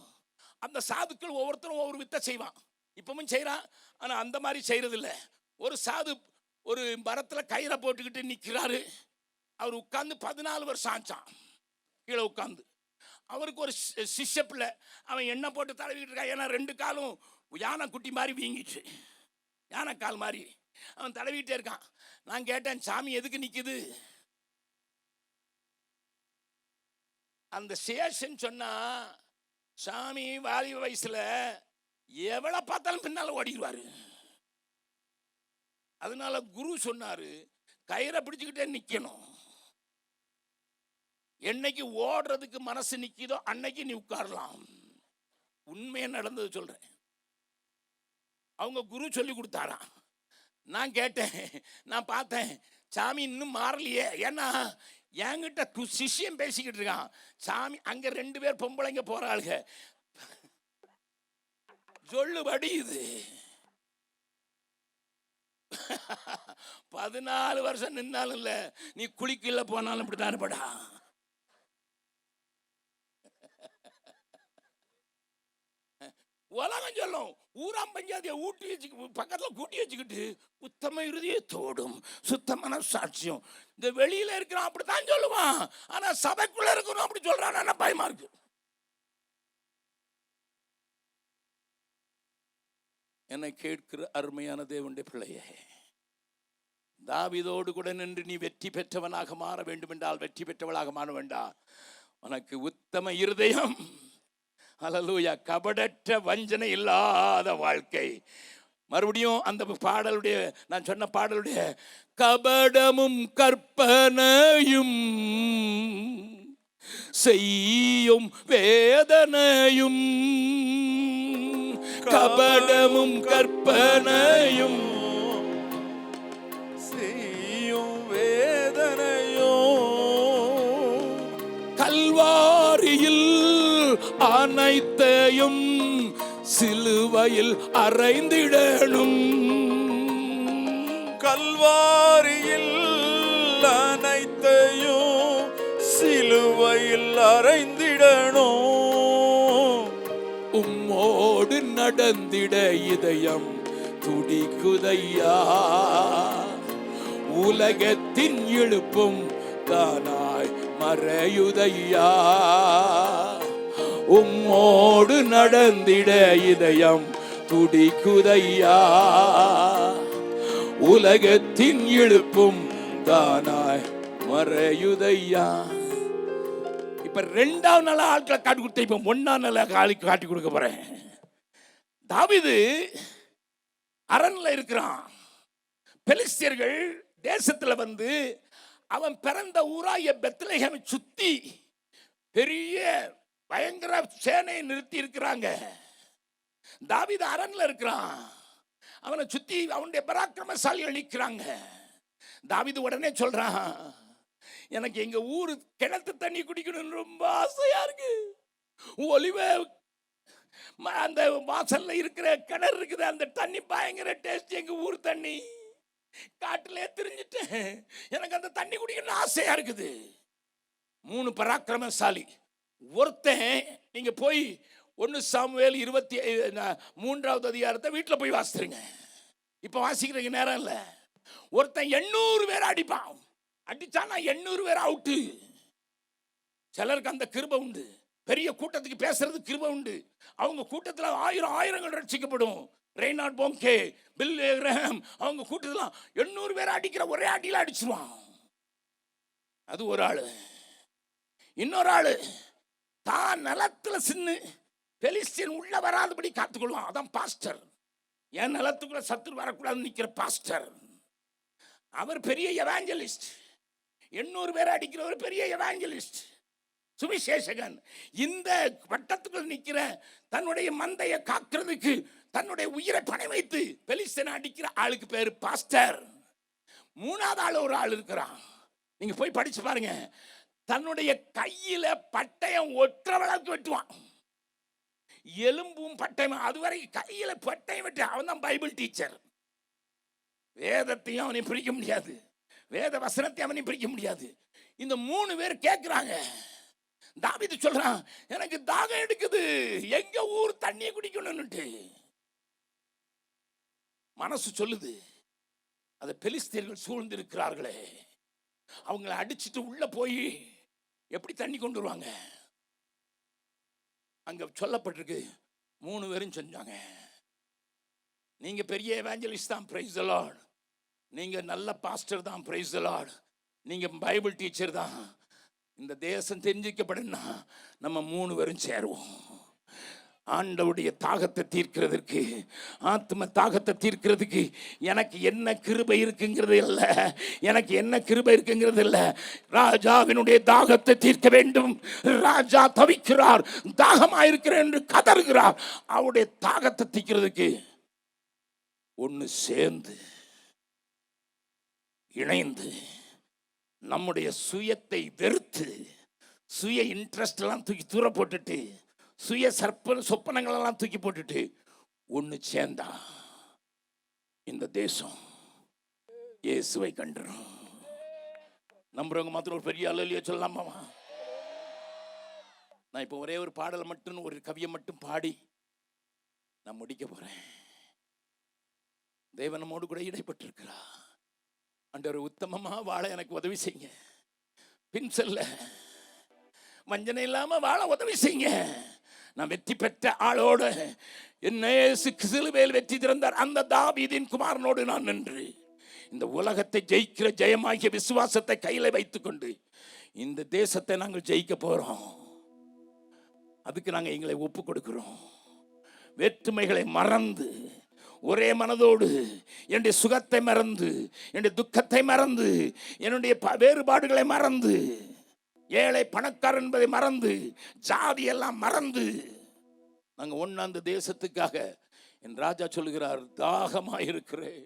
அந்த சாதுக்கள் ஒவ்வொருத்தரும் ஒவ்வொரு வித்தை செய்வான். இப்பவும் செய்யறான், ஆனா அந்த மாதிரி செய்யறது இல்லை. ஒரு சாது ஒரு மரத்துல கயிறை போட்டுக்கிட்டு நிக்கிறாரு. அவர் உட்கார்ந்து 14 வருஷம் ஆச்சான் கீழே உட்கார்ந்து. அவருக்கு ஒரு சிஷ்ய பிள்ளை, அவன் எண்ணெய் போட்டு தடவிக்கிட்டு இருக்கான். ஏன்னா 2 காலும் யானை குட்டி மாதிரி வீங்கிச்சு, யானை கால் மாதிரி. அவன் தடவிட்டே இருக்கான். நான் கேட்டேன், சாமி எதுக்கு நிக்குது? அந்த சேஷன் சொன்னா, சாமி வாலிப வயசுல எவ்வளவு பார்த்தாலும் பின்னால ஓடிடுவாரு. அதனால குரு சொன்னாரு, கயிறை பிடிச்சுக்கிட்டே நிக்கணும். என்னைக்கு ஓடுறதுக்கு மனசு நிக்குதோ அன்னைக்கு நீ உட்காரலாம். உண்மையா நடந்தது சொல்றேன். அவங்க குரு சொல்லி கொடுத்தாராம். நான் கேட்டேன், நான் பார்த்தேன், சாமி இன்னும் மாறலையே. ஏன்னா என்கிட்ட சிஷ்யம் பேசிக்கிட்டு இருக்கான். சாமி அங்க 2 பேர் பொம்பளைங்க போறாளுங்க, சொல்லுபடி இது 14 வருஷம் நின்னாலும் இல்ல, நீ குளிக்கல போனாலும் இப்படித்தான் படா. உலகம் சொல்லும், ஊராம் பஞ்சாயத்தை ஊட்டி வச்சு பக்கத்துல கூட்டி வச்சுக்கிட்டு உத்தம இருதயத்தோடும் சுத்தமான சாட்சியம். இந்த வெளியில இருக்கிறான் அப்படித்தான் சொல்லுவான், ஆனா சபைக்குள்ள இருக்கணும் அப்படி சொல்றான். பயமா இருக்கு. என்னை கேட்கிற அருமையான தேவனுடைய பிள்ளையே, தாவீதோடு கூட நின்று நீ வெற்றி பெற்றவனாக மாற வேண்டும் என்றால், வெற்றி பெற்றவளாக மாற வேண்டாம், உனக்கு உத்தம இருதயம், அல்லேலூயா, கபடற்ற வஞ்சனை இல்லாத வாழ்க்கை. மறுபடியும் அந்த பாடலுடைய, நான் சொன்ன பாடலுடைய கபடமும் கற்பனையும் செய்யும் வேதனையும், கபடமும் கற்பனையும் செய்யும் வேதனையும், கல்வாரியில் அனைத்தையும் சிலுவையில் அறைந்திடணும், கல்வாரியில் அனைத்தையும் சிலுவையில் அறைந்திடணும், உம்மோடு நடந்திட இதயம் துடிக்குதையா, உலகத்தின் இழுப்பும் தானாய் மறையுதையா, உம்மோடு நடந்திட இதயம் துடிக்குதையா, உலகத்தின் இழுப்பும் தானாய் மறையுதையா. இப்ப 2ஆவது நாள ஆட்களை காட்டி கொடுத்த, இப்ப 1ஆம் நாள ஆளுக்கு காட்டி கொடுக்க போறேன். தாவீது அரண்ல இருக்கிறான். பெலிஸ்தியர்கள் தேசத்துல வந்து அவன் பிறந்த ஊராய பெத்லகேமை சுத்தி பெரிய பயங்கர சேனையை நிறுத்தி இருக்கிறாங்க. தாவீது அரண்ல இருக்கிறான். அவனை சுத்தி அவனுடைய பராக்கிரமசாலிகள் நிற்கிறாங்க. தாவீது உடனே சொல்றான், எனக்கு எங்க ஊரு கிணத்து தண்ணி குடிக்கணும்னு ரொம்ப ஆசையா இருக்கு. ஒலிவ அந்த வாசல்ல இருக்கிற கிணறு இருக்குது, அந்த தண்ணி பயங்கர டேஸ்ட். எங்க ஊர் தண்ணி காட்டிலே தெரிஞ்சிட்டேன், எனக்கு அந்த தண்ணி குடிக்கணும்னு ஆசையா இருக்குது. 3 பராக்கிரமசாலி. ஒருத்தன், நீங்க போய் 1 சாமுவேல் 23வது அதிகாரத்தை வீட்டில் போய் வாசித்துருங்க. இப்ப வாசிக்கிறீங்க நேரம் இல்லை. ஒருத்தன் 800 பேரை அடிப்பான். அடிச்சானா 800 பேர் அவுட்டு. சிலருக்கு அந்த கிருபை உண்டு, பெரிய கூட்டத்துக்கு பேசுறது கிருபை உண்டு. அவங்க கூட்டத்தில் ஆயிரங்கள் ரட்சிக்கப்படும். ரெய்னார்ட் போங்கே, பில் ஏப்ரஹாம், அவங்க கூட்டத்தில் 800 பேரை அடிக்கிற ஒரே அடியில் அடிச்சுவான். அது ஒரு ஆளு. இன்னொரு ஆளு தான் நிலத்துல சின்னு பெலிஸ்தியன் உள்ள வராதபடி காத்துக்கொள்வான். அதான் பாஸ்டர். என் நிலத்துக்குள்ள சத்துரு வரக்கூடாதுன்னு நிற்கிற பாஸ்டர். அவர் பெரிய எவாஞ்சலிஸ்ட். 800 பேரை அடிக்கிற ஒரு பெரிய எவாஞ்சலிஸ்ட், சுவிசேஷகன். இந்த வட்டத்துக்குள்ள நிற்கிற தன்னுடைய மந்தையை காக்கிறதுக்கு தன்னுடைய உயிரை பணை வைத்து பெலிஸ்தியனை அடிக்கிற ஆளுக்கு பேரு பாஸ்டர். 3ஆவது ஆள் ஒரு ஆள் இருக்கிறான். நீங்க போய் படிச்சு பாருங்க. தன்னுடைய கையில பட்டயம் ஒற்றவளவுக்கு வெட்டுவான். எலும்பும் பட்டயம், அதுவரை கையில பட்டயம் வெட்டு. அவன் தான் பைபிள் டீச்சர். வேதத்தையும் அவனை பிரிக்க முடியாது, வேத வசனத்தையும் அவனை பிரிக்க முடியாது. இந்த 3 பேர் கேட்கிறாங்க. தாவீது சொல்றான், எனக்கு தாகம் எடுக்குது, எங்க ஊர் தண்ணியை குடிக்கணும்னுட்டு. மனசு சொல்லுது, அதை பெலிஸ்தியர்கள் சூழ்ந்து இருக்கிறார்களே, அவங்களை அடிச்சுட்டு உள்ள போய் எப்படி தண்ணி கொண்டு வருவாங்க? அங்க சொல்லப்பட்டிருக்கு 3 பேரும் செஞ்சாங்க. நீங்க பெரிய எவாஞ்சலிஸ்ட் தான், பிரைஸ் தி லார்ட். நீங்க நல்ல பாஸ்டர் தான், பிரைஸ் தி லார்ட். நீங்க பைபிள் டீச்சர் தான். இந்த தேசம் தெரிஞ்சிக்கப்படனா நம்ம 3 பேரும் சேருவோம். ஆண்டவருடைய தாகத்தை தீர்க்கிறதுக்கு, ஆத்ம தாகத்தை தீர்க்கிறதுக்கு எனக்கு என்ன கிருபை இருக்குங்கிறது இல்லை, எனக்கு என்ன கிருபை இருக்குங்கிறது இல்லை. ராஜாவினுடைய தாகத்தை தீர்க்க வேண்டும். ராஜா தவிக்கிறார், தாகமாயிருக்கிறேன் என்று கதறுகிறார். அவருடைய தாகத்தை தீர்க்கிறதுக்கு ஒன்று சேர்ந்து இணைந்து நம்முடைய சுயத்தை வெறுத்து, சுய இன்ட்ரெஸ்ட் எல்லாம் தூக்கி தூர போட்டுட்டு, சுய சொப்பனங்கள் எல்லாம் தூக்கி போட்டுட்டு ஒன்று சேர்ந்தா இந்த தேசம் இயேசுவை கண்டுரும். நம்புறவங்க மாத்திரம் ஒரு பெரிய அல்லேலூயா சொல்லலாமா? நான் இப்போ ஒரே ஒரு பாடலை மட்டும், ஒரு கவியை மட்டும் பாடி நான் முடிக்க போறேன். தேவன் நம்மோடு கூட இடைப்பட்டிருக்கிறா. ஆண்டவர், உத்தமமா வாழ எனக்கு உதவி செய்யுங்க. பின் செல்ல வஞ்சனை இல்லாம வாழ உதவி செய்யுங்க. நான் வெற்றி பெற்ற ஆளோடு என்ன சிலுவையில் வெற்றி திறந்தார் அந்த தாவீதின் குமாரனோடு நான் நின்று இந்த உலகத்தை ஜெயிக்கிற ஜெயமாகிய விசுவாசத்தை கையில வைத்துக் கொண்டு இந்த தேசத்தை நாங்கள் ஜெயிக்க போறோம். அதுக்கு நாங்கள் எங்களை ஒப்பு கொடுக்கிறோம். வேற்றுமைகளை மறந்து ஒரே மனதோடு என்னுடைய சுகத்தை மறந்து, என்னுடைய துக்கத்தை மறந்து, என்னுடைய வேறுபாடுகளை மறந்து, ஏழை பணக்காரர் என்பதை மறந்து, ஜாதி எல்லாம் மறந்து நாங்கள் ஒன்று அந்த தேசத்துக்காக என் ராஜா சொல்லுகிறார், தாகமாயிருக்கிறேன்.